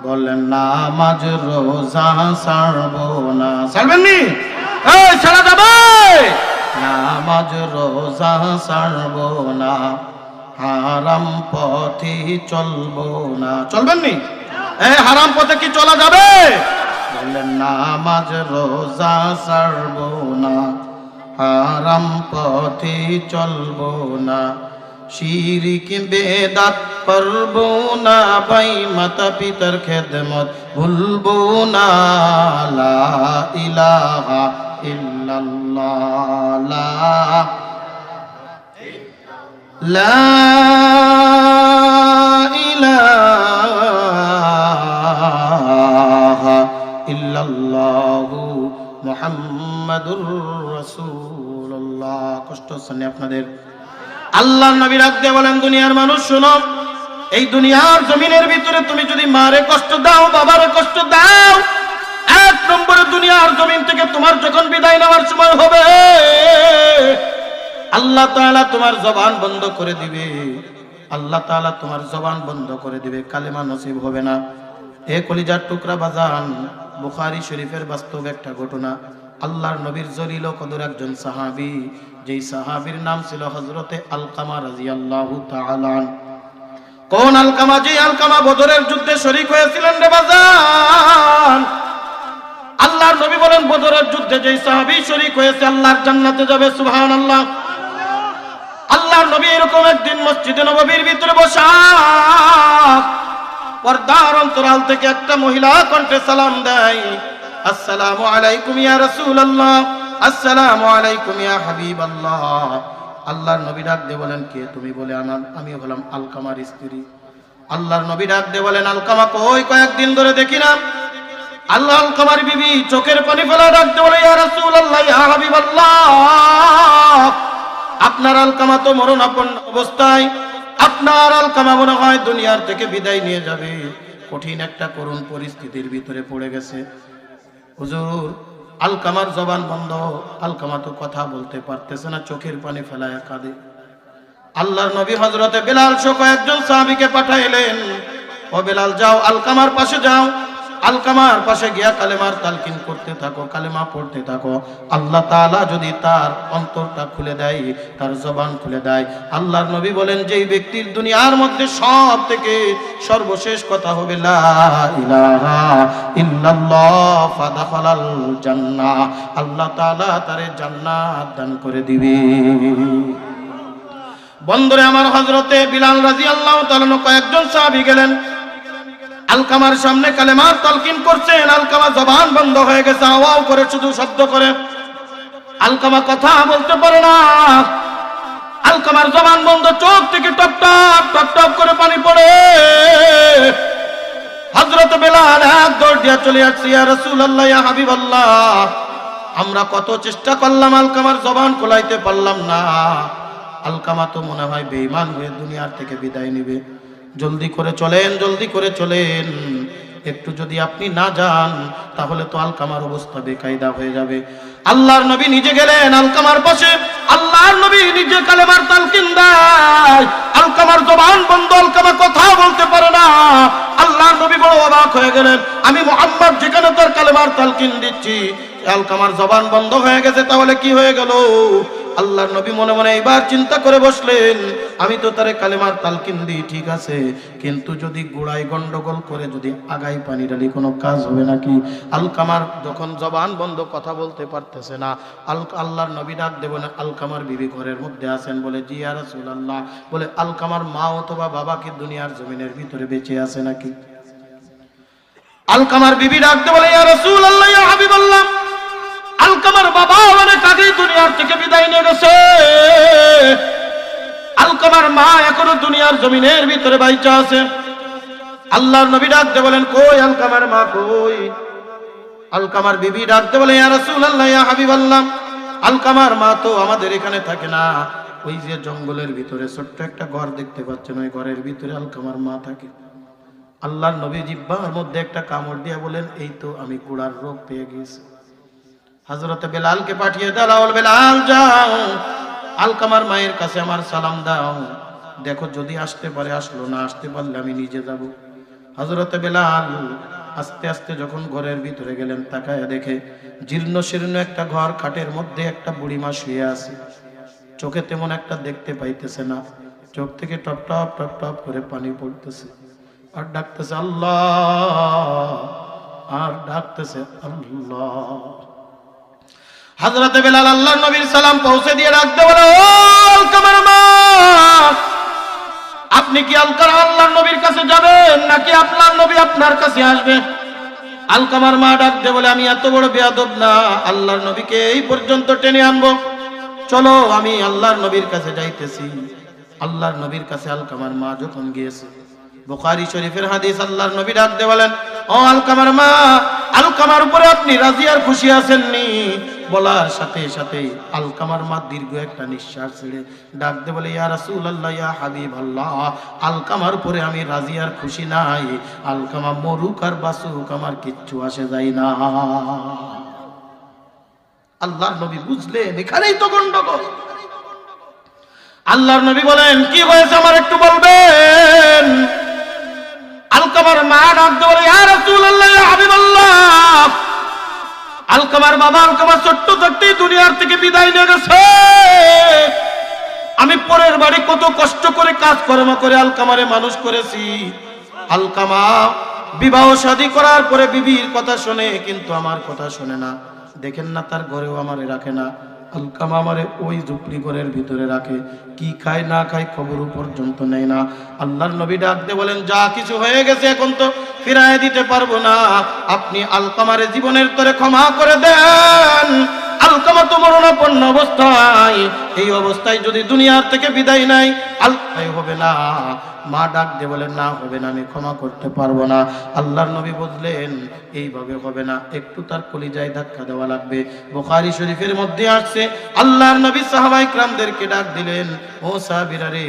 বলেন, নামাজ রোজা ছাড়বো না। ছাড়বেন নি? এই ছাড়া যাবে? নামাজ রোজা ছাড়বো না, হারাম পথে চলবো না। চলবেন নি? এই হারাম পথে কি চলা যাবে? বলেন, নামাজ রোজা ছাড়বো না, হারাম পথে চলবো না, শিরিক বেদাত করবো না, ভাই মাতা পিতার খেদমত ভুলবো না, লা ইলাহা ইল্লাল্লাহ, লা ইলাহা ইল্লাল্লাহু মুহাম্মাদুর রাসূলুল্লাহ। কষ্ট হচ্ছে আপনাদের? আল্লাহর নবী রাখতে বলেন, দুনিয়ার মানুষ শুনো, এই দুনিয়ার জমিনের ভিতরে তুমি যদি মারে কষ্ট দাও, বাবারে কষ্ট দাও, এক নম্বরে দুনিয়ার জমিন থেকে তোমার যখন বিদায় নেওয়ার সময় হবে, আল্লাহ তাআলা তোমার জবান বন্ধ করে দিবে, আল্লাহ তাআলা তোমার জবান বন্ধ করে দিবে, কালেমা নসিব হবে না। এ কলিজার টুকরা বাজান, বুখারী শরীফের বাস্তব একটা ঘটনা। আল্লাহর নবীর জলিল কদর একজন সাহাবী, যেই সাহাবীর নাম ছিল হযরতে আলকামা রাদিয়াল্লাহু তাআলা। কোন আলকামা? যে আলকামা বদরের যুদ্ধে শরীক হয়েছিলেন রে বাজান। আল্লাহর নবী বলেন, বদরের যুদ্ধে যেই সাহাবী শরীক হয়েছে আল্লাহর জান্নাতে যাবে, সুবহানাল্লাহ। আল্লাহর নবী এরকম একদিন মসজিদে নববীর ভিতরে বসা, পর্দার অন্তরাল থেকে একটা মহিলা কণ্ঠে সালাম দেয়, আসসালামু আলাইকুম ইয়া রাসূলুল্লাহ, আসসালামু আলাইকুম ইয়া হাবিবাল্লাহ। আল্লাহর নবী ডাক দিয়ে বলেন, কে তুমি? বলে, আমি হলাম আলকামার স্ত্রী। আল্লাহর নবী ডাক দিয়ে বলেন, আলকামা কই? কয়েকদিন ধরে দেখি না। আল্লাহ আলকামার বিবি চোখের পানি ফেলা ডাক দিয়ে বলে, ইয়া রাসূলুল্লাহ, ইয়া হাবিবাল্লাহ, আপনার আলকামা তো মরণাপন্ন অবস্থায়, আপনার আলকামা মনে হয় দুনিয়ার থেকে বিদায় নিয়ে যাবে, কঠিন একটা করুণ পরিস্থিতির ভিতরে পড়ে গেছে। হুজুর, আলকামার জবান বন্ধ, আলকামা তো কথা বলতে পারতেছে না, চোখের পানি ফেলায় কাঁদে। আল্লাহর নবী হযরতে বেলাল সহ কয়েকজন সাহাবীকে পাঠাইলেন, ও বেলাল, যাও আলকামার পাশে যাও, আলকামার পাশে গিয়া কালেমার তালকিন করতে থাকো, কালেমা পড়তে থাকো। আল্লাহ তাআলা যদি তার অন্তরটা খুলে দেয়, তার জবান খুলে দেয়। আল্লাহর নবী বলেন, যেই ব্যক্তির দুনিয়ার মধ্যে সব থেকে সর্বশেষ কথা হবে লা ইলাহা ইল্লাল্লাহ ফাদাখালাল জান্নাহ, আল্লাহ তাআলা তারে জান্নাত দান করে দিবে। বন্ধুরে আমার, হযরতে বিলাল রাদিয়াল্লাহু তাআলা কয়েকজন সাহাবী গেলেন, আলকামার সামনে কালেমার তালকিন করছেন। আলকামা জবান বন্ধ হয়ে গেছে, আওয়াও করে, শুধু শব্দ করে। আলকামা কথা বলতে পারে না, আলকামার জবান বন্ধ, চোখ থেকে টপ টপ টপ টপ করে পানি পড়ে। হযরত বেলাল এক দৌড় দিয়া চলে আসছে, ইয়া রাসূলুল্লাহ, ইয়া হাবিবাল্লাহ, আমরা কত চেষ্টা করলাম, আলকামার জবান খোলাইতে পারলাম না। আলকামা তো মনে হয় বেঈমান হয়ে দুনিয়ার থেকে বিদায় নিবে। জলদি করে চলেন, জলদি করে চলেন, একটু যদি আপনি না যান তাহলে তো আলকামার অবস্থা বেকায়দা হয়ে যাবে। আল্লাহর নবী নিজে গেলেন আলকামার পাশে, আল্লাহর নবী নিজে কালেমার তালকিন দেয়। আলকামার জবান বন্ধ, আলকামা কথা বলতে পারে না। আল্লাহর নবী বড় অবাক হয়ে গেলেন, আমি মুহাম্মদ যেখানে তার কালেমার তালকিন দিচ্ছি, আলকামার জবান বন্ধ হয়ে গেছে, তাহলে কি হয়ে গেল? আল্লাহর নবী মনে মনে এবার চিন্তা করে বসলেন, আমি তো তারে কালেমার তালকিন দিই, ঠিক আছে, কিন্তু যদি গোড়ায় গন্ডগোল করে যদি আগাই পানি ঢালি, কোনো কাজ হবে নাকি? আলকামার যখন জবান বন্ধ, কথা বলতে পারতেছে না, আল্লাহর নবী ডাক দেবেন, আলকামার বিবি ঘরের মধ্যে আছেন? বলে, জি ইয়া রাসূলুল্লাহ। বলে, আলকামার মা অথবা বাবা কি দুনিয়ার জমিনের ভিতরে বেঁচে আছে নাকি? আলকামার বিবি ডাক দিয়ে বলে, ইয়া রাসূলুল্লাহ, ইয়া হাবিবাল্লাহ, আলকামার বাবা অনেক আগে দুনিয়ার থেকে বিদায় নিয়ে গেছে, আলকামার মা এখনো দুনিয়ার জমিনের ভিতরে বাইচা আছে। আল্লাহর নবী ডাক দিয়ে বলেন, কই আলকামার মা কই? আলকামার বিবি ডাক দিয়ে বলে, ইয়া রাসূলুল্লাহ, ইয়া হাবিবাল্লাহ, আলকামার মা তো আমাদের এখানে থাকে না, ওই যে জঙ্গলের ভিতরে ছোট্ট একটা ঘর দেখতে পাচ্ছেন, ওই ঘরের ভিতরে আলকামার মা থাকে। আল্লাহর নবী জিহ্বার মধ্যে একটা কামড় দিয়া বলেন, এই তো আমি গোড়ার রোগ পেয়ে গেছি। হযরত বেলালকে পাঠিয়ে দাও, বেলাল যাও, আলকামার মায়ের কাছে আমার সালাম দাও, দেখো যদি আসতে পারে আসলো, না আসতে পারলে আমি নিজে যাব। হযরত বেলাল আস্তে আস্তে যখন ঘরের ভিতরে গেলেন, তাকায় দেখে জীর্ণ শীর্ণ একটা ঘর, খাটের মধ্যে একটা বুড়িমা শুয়ে আছে, চোখে তেমন একটা দেখতে পাইতেছে না, চোখ থেকে টপ টপ টপ টপ করে পানি পড়তেছে, আর ডাকতেছে আল্লাহ, আর ডাকতেছে আল্লাহ। হযরত বেলাল আল্লাহর নবীর সালাম পৌঁছে দিয়ে ডাকতে বলে, ও আলকামার মা, আপনি কি আল্লাহর নবীর কাছে যাবেন নাকি আপনার নবী আপনার কাছে আসবে? আলকামার মা ডাকতে বলে, আমি এত বড় বেয়াদব না, আল্লাহর নবীকে এই পর্যন্ত টেনে আনবো, চলো আমি আল্লাহর নবীর কাছে যাইতেছি। আল্লাহর নবীর কাছে আলকামার মা যখন গিয়েছে, বুখারী শরীফের হাদিস, আল্লাহর নবী ডাকতে বলেন, ও আলকামার মা, আলকামার উপরে আপনি রাজি আর খুশি আছেননি? বলার সাথে সাথে আলকামার মা দীর্ঘ একটা নিঃশ্বাস ছেড়ে ডাকতে বলে, ইয়া রাসূলুল্লাহ, ইয়া হাবিবাল্লাহ, আলকামার উপরে আমি রাজি আর খুশি নাই, আলকামা মরুক আর বাসুক আমার কিচ্ছু আসে যায় না। আল্লাহর নবী বুঝলেন এখানেই তো গন্ডগোল। আল্লাহর নবী বলেন, কি হয়েছে আমার একটু বলবেন? আলকামার মা ডাকতে বলে, ইয়া রাসূলুল্লাহ, ইয়া হাবিবাল্লাহ, আলকামার বাবা আলকামার ছোট্ট থাকতেই দুনিয়ার থেকে বিদায় নিয়ে গেছে, আমি পরের বাড়ি কত কষ্ট করে কাজকর্ম করে আলকামারে মানুষ করেছি, আলকামা বিবাহ শাদী করার পরে বিবির কথা শোনে, কিন্তু আমার কথা শোনে না, দেখেন না তার ঘরেও আমারে রাখে না, আলকামা আমারে ওই ঝুপড়ি ঘরের ভিতরে রাখে, কি খায় না খায় খবর পর্যন্ত নেয় না। আল্লাহর নবী ডাকতে বলেন, যা কিছু হয়ে গেছে এখন তো ফিরায় দিতে পারবো না, আপনি আলকামারে জীবনের তরে ক্ষমা করে দেন, আলকামা তো মরণাপন্ন অবস্থায়, এই অবস্থায় যদি দুনিয়ার থেকে বিদায় নেয়, হবে না। মা ডাক দিয়ে বলেন, না হবে না, আমি ক্ষমা করতে পারবো না। আল্লাহর নবী বললেন, এইভাবে হবে না, একটু তার কলিজায় ধাক্কা দেওয়া লাগবে। বুখারী শরীফের মধ্যে আসছে, আল্লাহর নবী সাহাবায়ে কিরামদেরকে ডাক দিলেন, ও সাহাবীরা রে,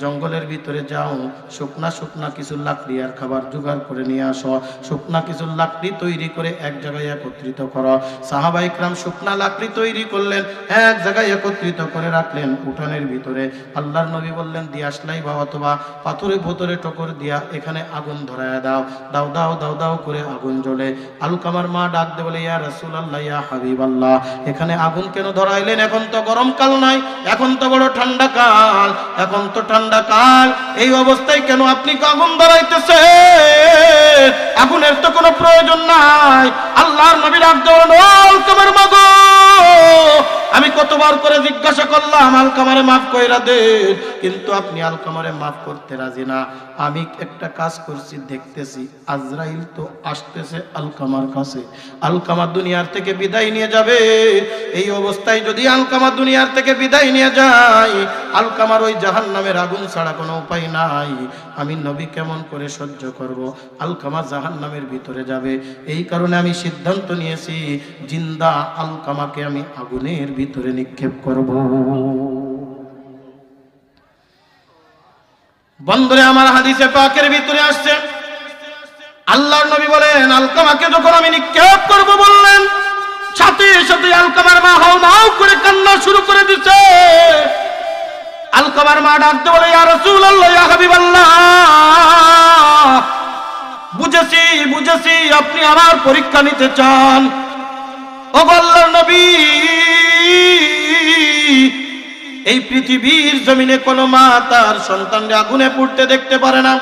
জঙ্গলের ভিতরে যাও, শুকনা শুকনা কিছু লাকড়ি আর খাবার জোগাড় করে নিয়ে আসো। শুকনা কিছু লাকড়ি তৈরি করে এক জায়গায় একত্রিত করো। সাহাবায়ে কিরাম শুকনা লাকড়ি তৈরি করলেন, এক জায়গায় একত্রিত করে রাখলেন উঠানের ভিতরে। আল্লাহর নবী বললেন, দিয়ে আসলাই বা অথবা পাথরে ভোতরে টকর দিয়া এখানে আগুন ধরায়া দাও। দাও দাও দাও দাও করে আগুন জ্বলে। আলকামার মা ডাক দে বলে, ইয়া রাসূলুল্লাহ, ইয়া হাবিবাল্লাহ, এখানে আগুন কেন ধরাইলেন? এখন তো গরমকাল নাই, এখন তো বড় ঠান্ডা কাল, এখন তো ঠান্ডা কাল, এই অবস্থায় কেন আপনি আগুন ধরাইতেছেন? আগুনের তো কোনো প্রয়োজন নাই। আল্লাহর নবী ডাক দে বলেন, ও আলকামার মা গো, আমি কতবার করে জিজ্ঞাসা করলাম আলকামারে মাফ কইরা দেন, কিন্তু আপনি আলকামারে মাফ করতে রাজি না। আমি একটা কাজ করছি, দেখতেছি আজরাইল তো আসতেছে আলকামার কাছে, আলকামা দুনিয়ার থেকে বিদায় নিয়ে যাবে। এই অবস্থায় যদি আলকামা দুনিয়ার থেকে বিদায় নিয়ে যায়, আলকামার ওই জাহান্নামের আগুন ছাড়া কোনো উপায় নাই। আমি নবী কেমন করে সহ্য করব? আলকামা জাহান্নামের ভিতরে যাবে। এই কারণে আমি সিদ্ধান্ত নিয়েছি, জিন্দা আলকামাকে আমি আগুনের ভিতরে নিক্ষেপ করব। বন্ধুরে আমার, হাদিসে পাকের ভিতরে আসছে, আল্লাহর নবী বলেন, আলকামাকে যখন আমি নিক্ষেপ করব বললেন, সাথে সাথে আলকামার মা হাও মাও করে কান্না শুরু করে দিচ্ছে। আলকামার মা ডাকতে বলে, ইয়া রাসূলুল্লাহ, ইয়া হাবিবাল্লাহ, বুঝেছি বুঝেছি, আপনি আমার পরীক্ষা নিতে চান। ও আল্লাহর নবী, এই পৃথিবীর জমিনে কোন মা তার সন্তানকে আগুনে পুড়তে দেখতে পারে না।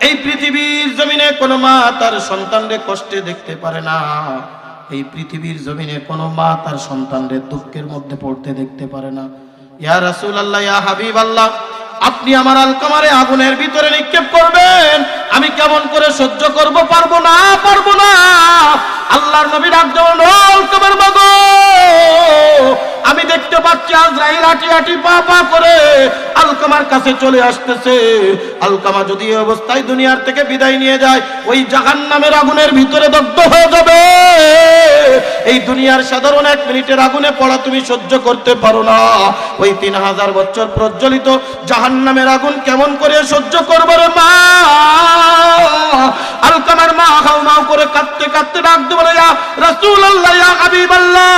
এই পৃথিবীর জমিনে কোন মা তার সন্তানকে কষ্টে দেখতে পারে না। এই পৃথিবীর জমিনে কোন মা তার সন্তানকে দুঃখের মধ্যে পড়তে দেখতে পারে না। ইয়া রাসূলুল্লাহ, ইয়া হাবিবাল্লাহ, আপনি আমার আলকামারে আগুনের ভিতরে নিক্ষেপ করবেন, আমি কেমন করে সহ্য করব? পারবো না, পারবো না। আল্লাহর নবী ডাক দেন, ও আলকামার মা গো, আমি দেখতে পাচ্ছি আজরাইল হাঁটি হাঁটি পা পা করে আলকামার কাছে চলে আসতেছে। আলকামা যদি এই অবস্থায় দুনিয়ার থেকে বিদায় নিয়ে যায়, ওই জাহান্নামের আগুনের ভিতরে দগ্ধ হয়ে যাবে। এই দুনিয়ার সাধারণ 1 মিনিটের আগুনে পড়া তুমি সহ্য করতে পারো না, ওই 3000 বছর প্রজ্বলিত জাহান্নামের আগুন কেমন করে সহ্য করবে রে মা? আলকামার মা হাউ মাউ করে কাঁদতে কাঁদতে ডাক দিয়ে বলে, ইয়া রাসূলুল্লাহ, ইয়া হাবিবাল্লাহ,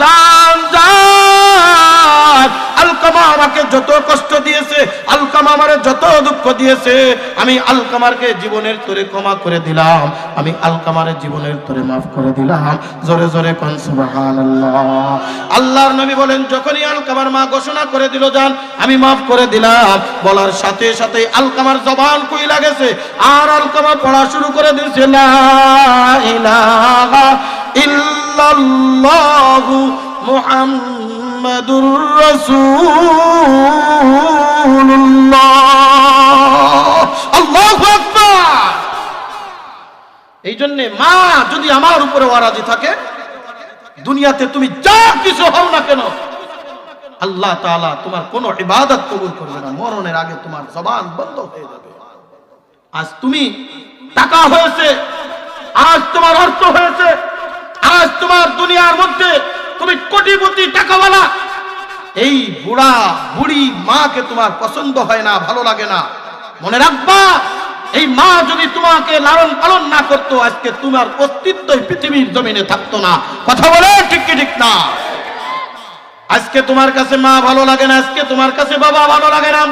জান জান, আলকামা আমাকে যত কষ্ট দিয়েছে, আলকামা আমারে যত দুঃখ দিয়েছে, আমি আলকামারকে জীবনের তোরে ক্ষমা করে দিলাম, আমি আলকামারে জীবনের তোরে মাফ করে দিলাম। জোরে জোরে কোন সুবহানাল্লাহ। আল্লাহর নবী বলেন, যখনই আলকামার মা ঘোষণা করে দিল, জান আমি মাফ করে দিলাম, বলার সাথে সাথে আলকামার জবান কইলা গেছে, আর আলকামা পড়া শুরু করে দিয়েছে, লা ইলাহা ইল্লাল্লাহু মুহাম্মাদুর রাসূলুল্লাহ। আল্লাহু আকবার। এই জন্য মা যদি আমার উপরে ওয়ারাজি থাকে, দুনিয়াতে তুমি যা কিছু হও না কেন, আল্লাহ তাআলা তোমার কোনো ইবাদত কবুল করবে না। মরণের আগে তোমার জবান বন্ধ হয়ে যাবে। আজ তুমি টাকা হয়েছে, আজ তোমার অর্থ হয়েছে, আজ তোমার দুনিয়ার মধ্যে তুমি কোটিপতি টাকাওয়ালা, এই বুড়া বুড়ি মাকে তোমার পছন্দ হয় না, ভালো লাগে না। মনে রাখবা, এই মা যদি তোমাকে লালন পালন না করতো, আজকে তোমার অস্তিত্বই পৃথিবীর জমিনে থাকতো না। কথা বলে ঠিক কি ঠিক না? আজকে তোমার কাছে মা ভালো লাগে না, আজকে তোমার কাছে বাবা ভালো লাগে না।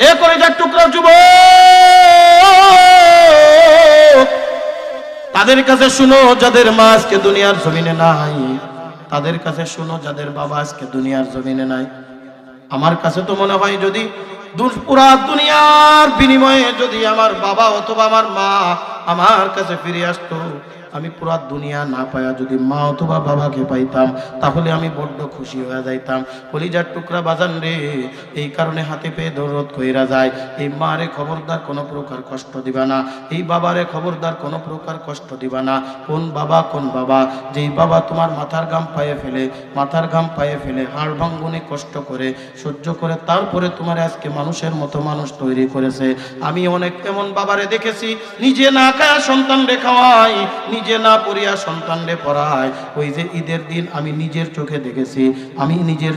এ করে যার টুকরা যুবক, তাদের কাছে শুনো যাদের মা আজকে দুনিয়ার জমিনে নাই, তাদের কাছে শুনো যাদের বাবা আজকে দুনিয়ার জমিনে নাই। আমার কাছে তো মনে হয়, যদি পুরা দুনিয়ার বিনিময়ে যদি আমার বাবা অথবা আমার মা আমার কাছে ফিরে আসতো, আমি পুরা দুনিয়া না পায়া যদি মা অথবা বাবাকে পাইতাম তাহলে আমি বড্ড খুশি হয়ে যাইতাম। কলিজার টুকরা বাজান রে, এই কারণে হাতে পেয়ে দৌড় কইরা যায়, এই মারে খবরদার কোনো প্রকার কষ্ট দিবা না, এই বাবারে খবরদার কোনো প্রকার কষ্ট দিবা না। কোন বাবা যেই বাবা তোমার মাথার ঘাম পায়ে ফেলে হাড় ভাঙ্গনে কষ্ট করে সহ্য করে তারপরে তোমার আজকে মানুষের মতো মানুষ তৈরি করেছে। আমি অনেক এমন বাবারে দেখেছি, নিজে না খায়া সন্তান রে খাওয়াই, নিজে না পড়িয়া সন্তান রে পড়ায়। ওই যে ঈদের দিন আমি নিজের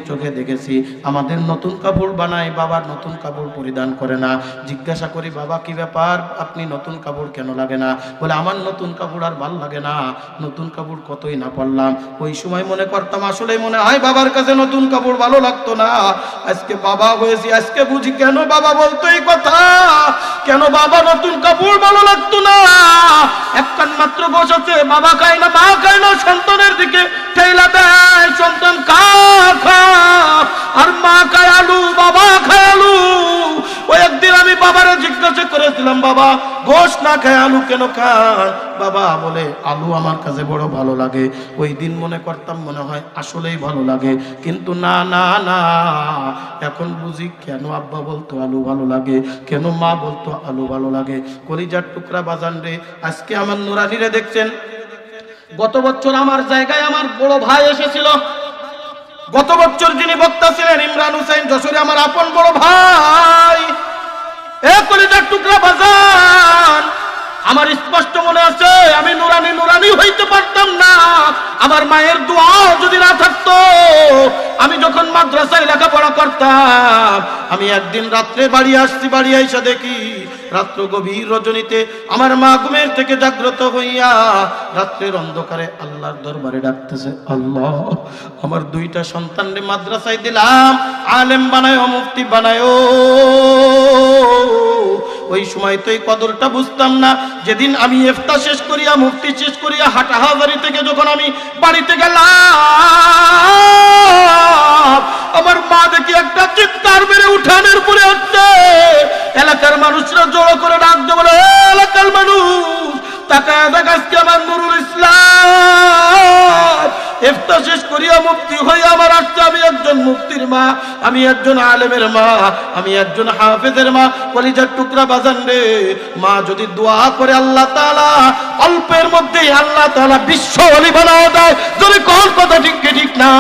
চোখে দেখেছি আমাদের নতুন কাপড় বানায়, বাবার নতুন কাপড় পরিধান করে না। জিজ্ঞাসা করি, বাবা কি ব্যাপার, আপনি নতুন কাপড় কেন লাগে না? বলে আমার নতুন কাপড় আর ভাল লাগে না, নতুন কাপড় কতই না পরলাম। ওই সময় মনে করতাম আসলে মনে হয় বাবার কাছে নতুন কাপড় ভালো লাগতো না। আজকে বাবা হয়েছি, আজকে বুঝি কেন বাবা বলতো এই কথা, কেন বাবা নতুন কাপড় ভালো লাগতো না। একখান মাত্র গোশ আছে, বাবা খায় না মা খায় না, সন্তানের দিকে ঠেলা দেয়, সন্তান খা আর মা খায় আলু, বাবা খায় আলু। ওই একদিন আমি বাবারে জিজ্ঞাসা করেছিলাম, বাবা গোশ না খায় আলু কেন খান? বাবা বলে আলু আমার কাছে বড় ভালো লাগে। ওই দিন মনে করতাম মনে হয় আসলেই ভালো লাগে, কিন্তু না না না, এখন বুঝি কেন আব্বা বলতো আলু ভালো লাগে, কেন মা বলতো আলু ভালো লাগে। কলিজার টুকরা বাজান রে, আজকে আমার নুরানিরে দেখছেন, গত বছর আমার জায়গায় আমার বড় ভাই এসেছিল। গত বছর যিনি বক্তা ছিলেন ইমরান হুসাইন যশোরে, আমার আপন বড় ভাই। এ কলিজার টুকরা বাজান, আমার স্পষ্ট মনে আছে আমি নুরানি হইতে পারতাম না আমার মায়ের দোয়া যদি না থাকতো। আমি যখন মাদ্রাসায় লেখাপড়া করতাম, আমি একদিন রাত্রে বাড়ি আসছি, বাড়ি আইসা দেখি রাত্র গভীর রজনীতে আমার মা ঘুমের থেকে জাগ্রত হইয়া রাত্রের অন্ধকারে আল্লাহর দরবারে ডাকতেছে, আল্লাহ আমার দুইটা সন্তানরে মাদ্রাসায় দিলাম, আলেম বানায়ো, মুফতি বানায়ো। ওই সময় তো এই কদরটা বুঝতাম না। যেদিন আমি ইফতা শেষ করিয়া মুফতি শেষ করিয়া হাটাহাজারি থেকে যখন আমি বাড়িতে গেলাম, আমার মা দেখি একটা চিৎকার মেরে উঠানের পরে আসছে। এলাকার মানুষরা জড়ো করে ডাকতে বলে, এলাকার মানুষ তাকায় দেখ, আজকে আমার নুরুল ইসলাম ইফতা শেষ করিয়া মুফতি হইয়া আমার আসছে। আমি একজন মুফতির মা, আমি একজন আলেমের মা, আমি একজন হাফেজের মা। কলিজার টুকরা বাজান রে, মা যদি দোয়া করে আল্লাহ তাআলা অল্পের মধ্যেই আল্লাহ তাআলা বিশ্ব ওলি বানায় দেয়। যদি কোন কথা ঠিক না,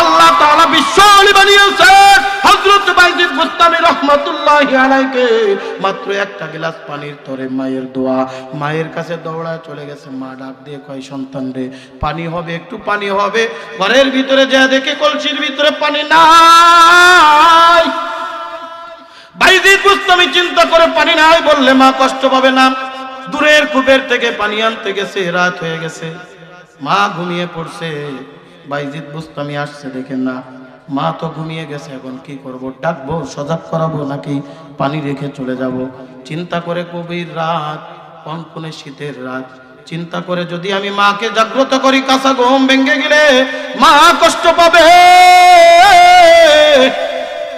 আল্লাহ তাআলা বিশ্ব ওলি বানিয়েছেন হযরত বাইজিদ বুস্তামি রাহমাতুল্লাহি আলাইহি। মাত্র একটা গ্লাস পানির তরে মায়ের দোয়া, মায়ের কাছে দৌড়ায় চলে গেছে। মা ডাক দিয়ে কয়, সন্তান রে পানি হবে, একটু পানি হবে। ঘরের ভিতরে যা দেখে কলসির ভিতরে পানি নাই। বাইজিদ বুস্তামি চিন্তা করে পানি নাই বললে মা কষ্ট পাবে না। দূরের কূপের থেকে পানি আনতে গেছে, রাত হয়ে গেছে, মা ঘুমিয়ে পড়ছে। বাইজিদ বুস্তামি আসছে, দেখেন না মা তো ঘুমিয়ে গেছে। এখন কি করব, ডাকবো, সজাগ করাবো নাকি পানি রেখে চলে যাব? চিন্তা করে গভীর রাত, কনকনে শীতের রাত, চিন্তা করে যদি আমি মাকে জাগ্রত করি, কাঁচা ঘুম ভেঙে গেলে মা কষ্ট পাবে।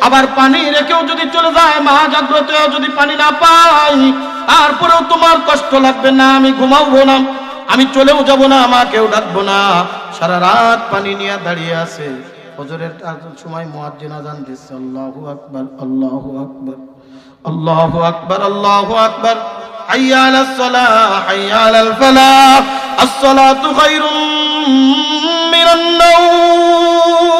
আবার পানি রেখেও যদি চলে যায়, মা জাগ্রত যদি পানি না পাই, তারপরেও তোমার কষ্ট লাগবে না, আমি ঘুমাবো না, আমি চলেও যাব না, মাকেও ডাকবো না। সারা রাত পানি নিয়ে দাঁড়িয়ে আছে। ফজরের সময় মুয়াজ্জিন আযান দিচ্ছে, আল্লাহু আকবার, আল্লাহু আকবার, আল্লাহু আকবার, আল্লাহু আকবার, হাইয়া আলাস সালাহ, হাইয়া আলাল ফালাহ, আস-সালাতু খায়রুম মিনান নাওম।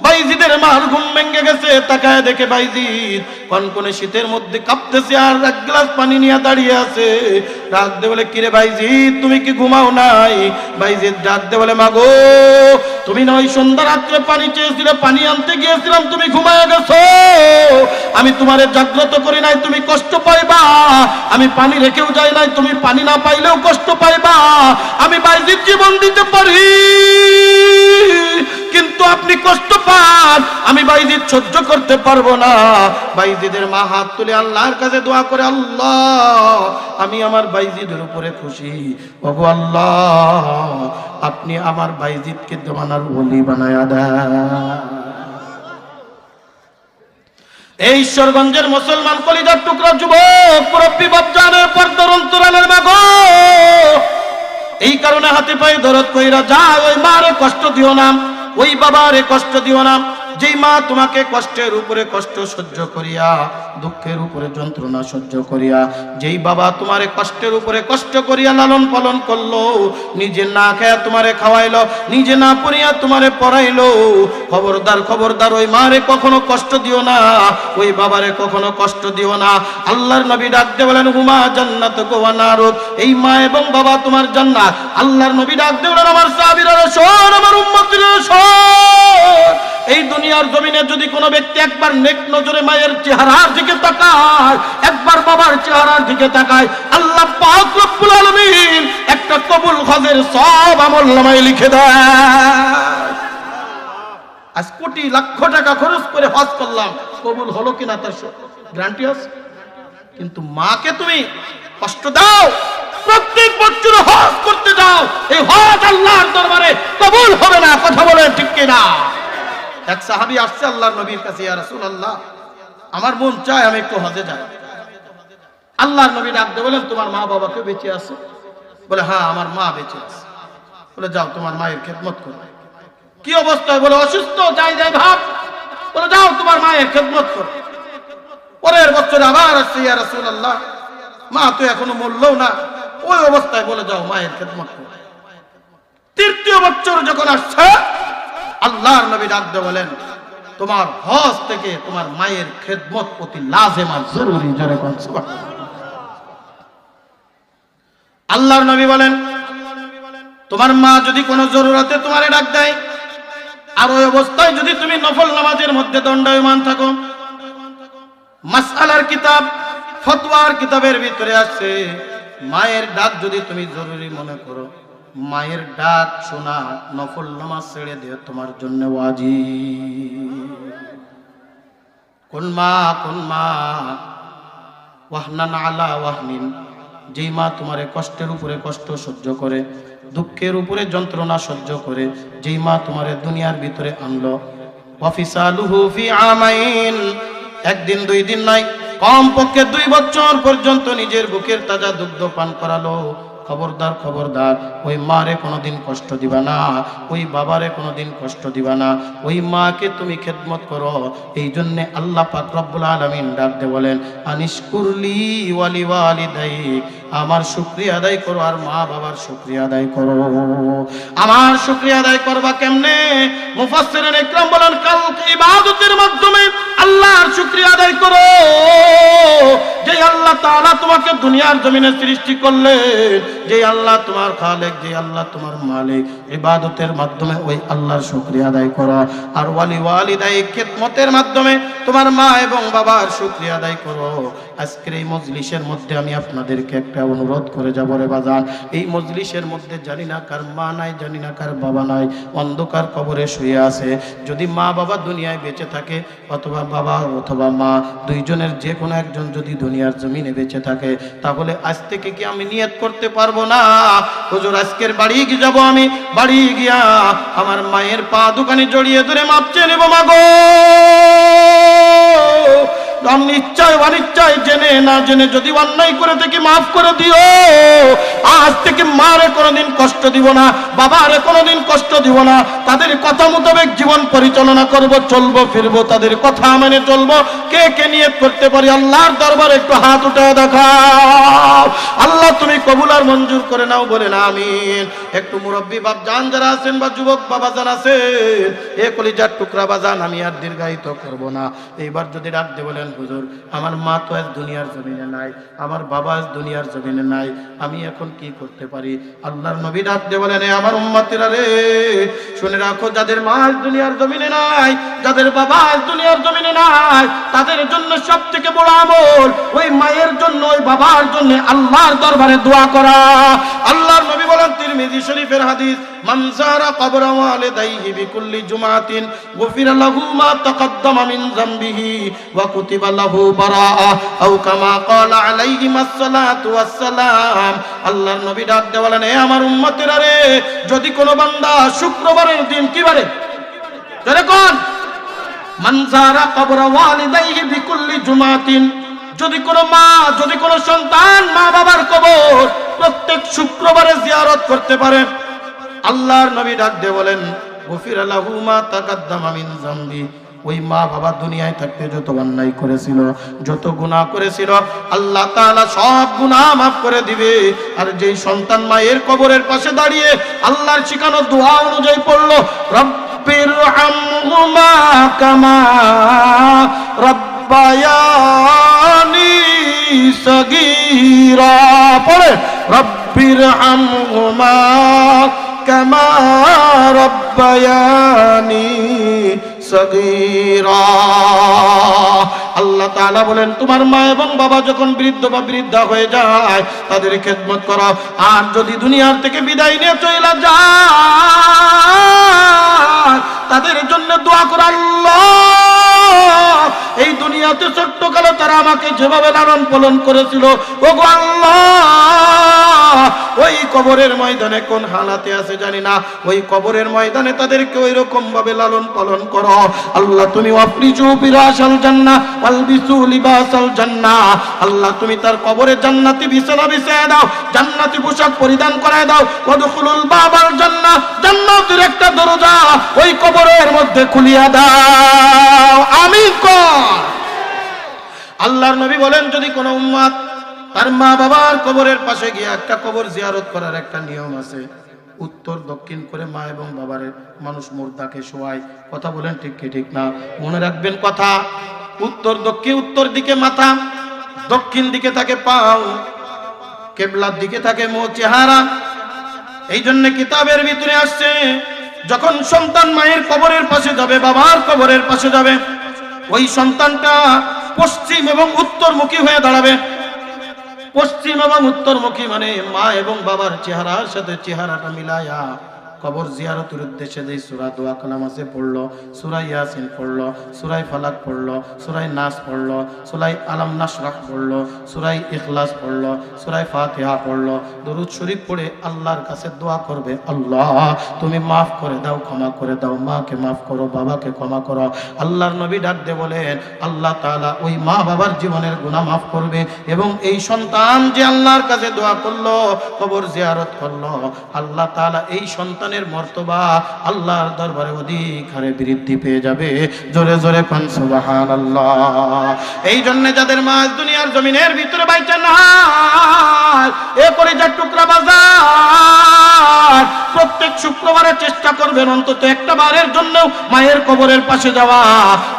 বাইজিদের মার ঘুম ভেঙে গেছে। তাকায় দেখে বাইজিদ কনকনে শীতের মধ্যে কাঁপতেছে আর এক গ্লাস পানি নিয়ে দাঁড়িয়ে আছে। ডাক দে বলে, কিরে বাইজিদ তুমি কি ঘুমাও নাই? বাইজিদ ডাক দে বলে, মাগো তুমি না ওই সন্ধ্যা রাত্রে পানি চেয়েছিলে, পানি আনতে গিয়েছিলাম, তুমি ঘুমায় গেছো। আমি তোমারে জাগ্রত করি নাই, তুমি কষ্ট পাইবা। আমি পানি রেখেও যাই নাই, তুমি পানি না পাইলেও কষ্ট পাইবা। আমি বাইজিদ জীবন দিতে পারি, কিন্তু আপনি কষ্ট পান, আমি বাইজিদ সহ্য করতে পারবো না। বাইজিদের মা হাত তুলে আল্লাহর কাছে দোয়া করে, আল্লাহ আমি আমার বাইজিদের উপরে খুশি, ওগো আল্লাহ আপনি আমার বাইজিদকে দেওয়ানার ওলি বানায়া দেন। এই ঈশ্বরগঞ্জের মুসলমান কলিজার টুকরা যুবক মুরব্বী বাপজানের পর্দার অন্তরালের মা গো, এই কারণে হাতে পায়ে দরদ কইরা যায়, ওই মারে কষ্ট দিও না, ওই বাবারে কষ্ট দিও না। যেই মা তোমাকে কষ্টের উপরে কষ্ট সহ্য করিয়া, দুঃখের উপরে যন্ত্রণা সহ্য করিয়া, যেই বাবা তোমারে কষ্টের উপরে কষ্ট করিয়া লালন পালন করলো, নিজে না খেয়ে তোমারে খাওয়াইলো, নিজে না পড়িয়া তোমারে পড়াইলো, খবরদার খবরদার ওই মারে কখনো কষ্ট দিও না, ওই বাবারে কখনো কষ্ট দিও না। আল্লাহর নবী ডাকতে বলেন হুমা জান্নাতুকা ওয়া নারুক, এই মা এবং বাবা তোমার জান্নাত। আল্লাহর নবী ডাকতে বলেন আমার সাহাবীরা শোন, আমার উম্মতিরা শোন, এই দুনিয়ার জমিনে যদি কোনো ব্যক্তি একবার নেক নজরে মায়ের চেহারার দিকে তাকায়, একবার বাবার চেহারার দিকে তাকায়, আল্লাহ পাক রব্বুল আলামিন একটা কবুল হজের সব আমলনামায় লিখে দেয়। আজ কোটি লক্ষ টাকা খরচ করে হজ করলাম, কবুল হলো কিনা তার গ্যারান্টি আছে? কিন্তু মাকে তুমি কষ্ট দাও, প্রত্যেক বছর হজ করতে যাও, এই হজ আল্লাহর দরবারে কবুল হবে না। কথা বলেন ঠিক কিনা? এক সাহাবী আসছে আল্লাহর নবীর কাছে, ইয়া রাসূলুল্লাহ, আমার মন চায় আমি একটু হজে যাই। আল্লাহর নবী ডাকতে বলেন তোমার মা বাবা কেউ বেঁচে আছে? বলে হ্যাঁ আমার মা বেঁচে আছে। বলে যাও তোমার মায়ের খেদমত করো। কি অবস্থায়? বলে অসুস্থ, যাই যাই ভাব। বলে যাও তোমার মায়ের খেদমত করো। পরের বছর আবার আসছে, ইয়া রাসূলুল্লাহ, মা তো এখনো মরলও না, ওই অবস্থায় বলে যাও মায়ের খেদমত করো। তৃতীয় বছর যখন আসছে, আল্লাহর নবী ডাকতে বলেন তোমার হজ থেকে তোমার মায়ের খেদমত অতি লাজিম আর জরুরি। জোরে বলেন সুবহানাল্লাহ। আল্লাহর নবী বলেন তোমার মা যদি কোনো জরুরতে তোমারে ডাক দেয়, আর ওই অবস্থায় যদি তুমি নফল নামাজের মধ্যে দণ্ডায়মান থাকো, মাসআলার কিতাব ফতোয়ার কিতাবের ভিতরে আছে, মায়ের ডাক যদি তুমি জরুরি মনে করো, মায়ের ডাক শোনা নফল নামাজ ছেড়ে দিয়ে তোমার জন্য ওয়াজিব। কোন মা ওয়াহনান আলা ওয়াহনিন, যেই মা তোমারে কষ্টের উপরে কষ্ট সহ্য করে, দুঃখের উপরে যন্ত্রণা সহ্য করে, যেই মা তোমারে দুনিয়ার ভিতরে আনলো, ওয়াফিসালুহু ফি আমাইন, একদিন দুই দিন নয়, কমপক্ষে 2 বছর পর্যন্ত নিজের বুকের তাজা দুগ্ধ পান করালো। খবরদার খবরদার, ওই মারে কোনোদিন কষ্ট দিবা না, ওই বাবারে কোনোদিন কষ্ট দিবা না, ওই মাকে তুমি খেদমত করো। এই জন্য আল্লাহ পাক রব্বুল আলামিন ডাকতে বলেন আনিশকুরলি ওয়ালি ওয়ালিদাইক, আমার শুকরিয়া আদায় করো আর মা বাবার শুকরিয়া আদায় করো। আমার শুকরিয়া আদায় করবা কেমনে? মুফাসসিরিন ইকরাম বলেন কাল ইবাদতের মাধ্যমে আল্লাহর শুকরিয়া আদায় করো। যে আল্লাহ তাআলা তোমাকে দুনিয়ার জমিনে সৃষ্টি করলেন, যে আল্লাহ তোমার খালেক, যে আল্লাহ তোমার মালিক, ইবাদতের মাধ্যমে ওই আল্লাহর শুকরিয়া আদায় করো। আর ওয়ালি ওয়ালিদাইক, খেদমতের মাধ্যমে তোমার মা এবং বাবার শুকরিয়া আদায় করো। আজকের এই মজলিসের মধ্যে আমি আপনাদেরকে একটা অনুরোধ করে যাব রে বাজান, এই মজলিসের মধ্যে জানি না কার মা নাই, জানি না কার বাবা নাই, অন্ধকার কবরে শুয়ে আছে। যদি মা বাবা দুনিয়ায় বেঁচে থাকে, অথবা বাবা অথবা মা দুইজনের যে কোনো একজন যদি দুনিয়ার জমিনে বেঁচে থাকে, তাহলে আজ থেকে কি আমি নিয়ত করতে পারবো না হুজুর আজকের বাড়ি গিয়ে যাব, আমি বাড়ি গিয়া আমার মায়ের পা দোকানে জড়িয়ে ধরে মাপ চেয়ে নেবো, মাগো আমি ইচ্ছায় অনিচ্ছায় জেনে না জেনে যদি অন্যায় করে থেকে মাফ করে দিও। আজ থেকে মারে কোনোদিন কষ্ট দিব না, বাবারে কোনোদিন কষ্ট দিব না, তাদের কথা মোতাবেক জীবন পরিচালনা করব, চলবো ফিরবো, তাদের কথা মেনে চলবো। কে কে নিয়ত করতে পারি আল্লাহর দরবারে একটু হাত উঠায় দেখাও। আল্লাহ তুমি কবুল আর মঞ্জুর করে নাও, বলে না আমিন। একটু মুরব্বী বাপ জান যারা আছেন বা যুবক বাবা যান আছেন, এ কলিজার টুকরা বাজান, আমি আর দীর্ঘায়িত করব না। এইবার যদি ডাকতে বলেন হুজুর আমার মা তো আজ দুনিয়ার জমিনে নাই, আমার বাবা আজ দুনিয়ার জমিনে নাই, আমি এখন কি করতে পারি? আল্লাহর নবী ডাকতে বলেন আমার উম্মতিরা রে, শুনে রাখো, যাদের মা আজ দুনিয়ার জমিনে নাই, যাদের বাবা আজ দুনিয়ার জমিনে নাই, তাদের জন্য সবথেকে বড় আমল ওই মায়ের জন্য, ওই বাবার জন্য আল্লাহর দরবারে দোয়া করা। আল্লাহর নবী বলেন তিরমিজি শরীফের হাদিস, মান যারা কবর ওয়ালিদাইহি বিকুল্লি জুমাতিন গুফিরা লাহু মা তাকাদ্দামা মিন যামবিহি ওয়া কুতিবা লাহু বারাআ আও কামা ক্বালা আলাইহিমাস সালাতু ওয়াস সালাম। আল্লাহর নবী ডাক দিয়ে বলেন হে আমার উম্মতেরা রে, যদি কোনো বান্দা শুক্রবারের দিন, কি বারে? জোরে কোন? মান যারা কবর ওয়ালিদাইহি বিকুল্লি জুমাতিন, যদি কোনো সন্তান মা বাবার কবর প্রত্যেক শুক্রবারে জিয়ারত করতে পারে, আল্লাহর নবী ডাক দিয়ে বলেন গফিরা লাহু মা তাকাদ্দামা মিন যামবি, ওই মা বাবা দুনিয়ায় থাকতে যত অন্যায় করেছিল, যত গুনাহ করেছিল, আল্লাহ তাআলা সব গুনাহ মাফ করে দিবে। আর যেই সন্তান মায়ের কবরের পাশে দাঁড়িয়ে আল্লাহর শিখানো দোয়া অনুযায়ী পড়লো রব্বিরহামহুমা কামা রব্বায়ানি সগীরা, পড়ে রব্বিরহামহুমা কামা রব্বায়ানি সগীরা। আল্লাহ তাআলা বলেন তোমার মা এবং বাবা যখন বৃদ্ধ বা বৃদ্ধা হয়ে যায় তাদের খেদমত করো, আর যদি দুনিয়ার থেকে বিদায় নিয়ে চলে যায় তাদের জন্য দোয়া করো, আল্লাহ এই দুনিয়াতে ছোট্ট কালে তারা আমাকে যেভাবে লালন পালন করেছিল, ওগো আল্লাহ ওই কবরের ময়দানে কোন হালাতে আছে জানি না, ওই কবরের ময়দানে তাদেরকে ওই রকম ভাবে লালন পালন করো। আল্লাহ তুমি ওয়াফরিজু বিরাসাল জান্নাহ ওয়ালবিসু লিবাসাল জান্নাহ, আল্লাহ তুমি তার কবরে জান্নাতি বিছানা বিছায়া দাও, জান্নাতি পোশাক পরিধান করায় দাও। ওয়াদখুলুল বাবাল জান্নাহ, জান্নাতের একটা দরজা ওই কবরের মধ্যে খুলিয়া দাও। আমিন কর। আল্লাহর নবী বলেন যদি কোনো উম্মত তার মা বাবার কবরের পাশে গিয়ে, একটা কবর জিয়ারত করার একটা নিয়ম আছে, উত্তর দক্ষিণ করে মা এবং বাবার মানুষ মুর্দাকে শোয়ায়। কথা বলেন ঠিক কি ঠিক না? মনে রাখবেন কথা, উত্তর দক্ষিণ, উত্তর দিকে মাথা, দক্ষিণ দিকে থাকে পাও, কেবলার দিকে থাকে চেহারা। এই জন্য কিতাবের ভিতরে আসছে যখন সন্তান মায়ের কবরের পাশে যাবে, বাবার কবরের পাশে যাবে, ওই সন্তানটা পশ্চিম এবং উত্তরমুখী হয়ে দাঁড়াবে। পশ্চিম এবং উত্তরমুখী মানে মা এবং বাবার চেহারার সাথে চেহারাটা মিলায়া কবর জিয়ারতের উদ্দেশ্যে যে সূরা দোয়া কালাম আছে পড়লো, সূরা ইয়াসিন পড়লো, সূরা ফালাক পড়লো, সূরা নাস পড়লো, সূরা আলাম নাশরাহ পড়লো, সূরা ইখলাস পড়লো, সূরা ফাতিহা পড়লো, দরুদ শরীফ পড়ে আল্লাহর কাছে দোয়া করবে, আল্লাহ তুমি মাফ করে দাও, ক্ষমা করে দাও, মাকে মাফ করো, বাবাকে ক্ষমা করো। আল্লাহর নবী ডাক দিয়ে বলেন আল্লাহ তাআলা ওই মা বাবার জীবনের গুনাহ মাফ করবে, এবং এই সন্তান যে আল্লাহর কাছে দোয়া করলো, কবর জিয়ারত করলো, আল্লাহ তাআলা এই সন্তান মর্তবা আল্লাহর দরবারে অধিক হারে বৃদ্ধি পেয়ে যাবে। জোরে জোরে কোন সুবহানাল্লাহ। এই জন্য যাদের মা দুনিয়ার জমিনের ভিতরে বাইচা না, এ কলিজার টুকরা বাজার প্রত্যেক শুক্রবারে চেষ্টা করবেন অন্তত একটা বারের জন্য মায়ের কবরের পাশে যাওয়া,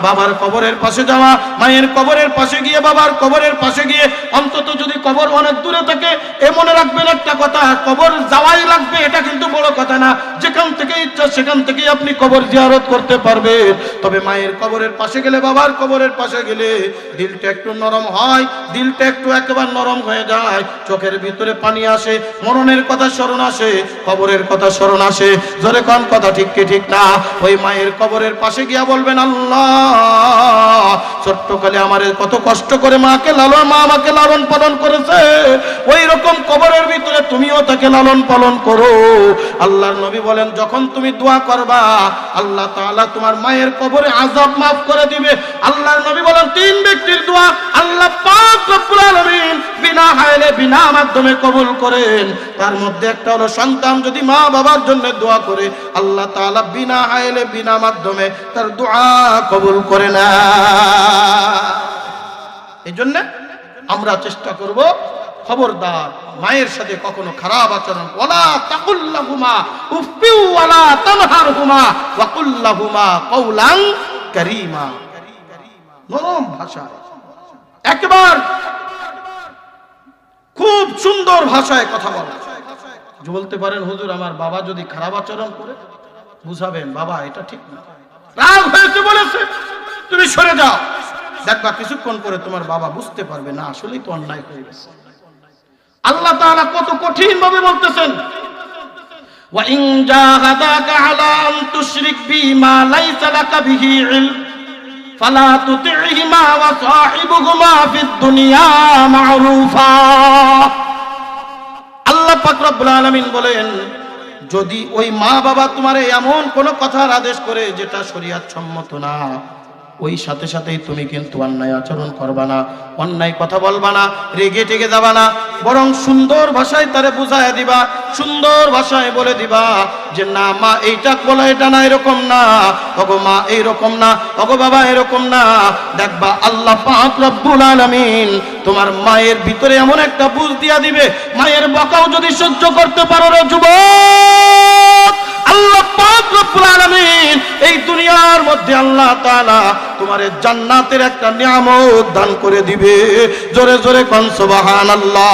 বাবার কবরের পাশে যাওয়া, মায়ের কবরের পাশে গিয়ে, বাবার কবরের পাশে গিয়ে, অন্তত যদি কবর অনেক দূরে থাকে এ মনে রাখবেন একটা কথা, কবর যাওয়াই লাগবে এটা কিন্তু বড় কথা না, যেখান থেকে ইচ্ছা সেখান থেকেই আপনি কবর জিয়ারত করতে পারবেন। তবে মায়ের কবরের পাশে গেলে, বাবার কবরের পাশে গেলে দিলটা একটু নরম হয়, দিলটা একটু একেবারে নরম হয়ে যায়, চোখের ভিতরে পানি আসে, মরণের কথা স্মরণ আসে, কবরের কথা স্মরণ আসে। জোরে কোন কথা ঠিক কি ঠিক না? ওই মায়ের কবরের পাশে গিয়া বলবেন আল্লাহ ছোট্টকালে আমারে কত কষ্ট করে মা আমাকে লালন পালন করেছে, ওই রকম কবরের ভিতরে তুমিও তাকে লালন পালন করো। আল্লাহর নবী বলেন যখন তুমি দোয়া করবা আল্লাহ তাআলা তোমার মায়ের কবরে আযাব মাফ করে দিবে। আল্লাহর নবী বলেন তিন ব্যক্তির দোয়া আল্লাহ পাক রব্বুল আলামিন বিনা হাইলে বিনা মাধ্যমে কবুল করেন। তার মধ্যে একটা হলো সন্তান যদি মা বাবার জন্য দোয়া করে আল্লাহ তাআলা বিনা হাইলে বিনা মাধ্যমে তার দোয়া কবুল করে না। এই জন্য আমরা চেষ্টা করব খবরদার মায়ের সাথে কখনো খারাপ আচরণ, ওয়ালা তাকুল্লাহুমা উফিউ ওয়ালা তানহারহুমা ওয়া কুল্লাহুমা কওলান কারীমা। নরম ভাষা, একবার খুব সুন্দর ভাষায় কথা বলা। বলতে পারেন হুজুর আমার বাবা যদি খারাপ আচরণ করে, বুঝাবেন বাবা এটা ঠিক না, রাগ হয়েছে বলেছে তুমি সরে যাও, দেখবা কিছুক্ষণ পরে তোমার বাবা বুঝতে পারবে না আসলেই তো অন্যায় হয়ে গেছে। আল্লাহ তাআলা কত কঠিন ভাবে বলতেছেন, ওয়া ইন জাহাদাকা আলা আন তুশরিক বিমা লাইসা লাকা বিহি ইলম ফালা তুতি'হিমা ওয়া সাহিবুহুমা ফিদ দুনিয়া মা'রুফা। আল্লাহ পাক রব্বুল আলামিন বলেন যদি ওই মা বাবা তোমারে এমন কোন কথার আদেশ করে যেটা শরীয়ত সম্মত না, ওই সাথে সাথেই তুমি কিন্তু অন্যায় আচরণ করবা না, অন্যায় কথা বলবা না, রেগে টেগে যাবা না, বরং সুন্দর ভাষায় তারে বুঝায় দিবা, সুন্দর ভাষায় বলে দিবা যে না মা এইটা বলা এটা না, এরকম না, ওগো মা এইরকম না, ওগো বাবা এরকম না। দেখবা আল্লাহ পাক রব্বুল আলামিন তোমার মায়ের ভিতরে এমন একটা বুঝ দিয়া দিবে, মায়ের বকাও যদি সহ্য করতে পারো রে যুবক, আল্লাহ পাক রব্বুল আলামিন এই দুনিয়ার মধ্যে আল্লাহ তাআলা তোমারে জান্নাতের একটা নিয়ামত দান করে দিবে। জোরে জোরে কোন সুবহানাল্লাহ।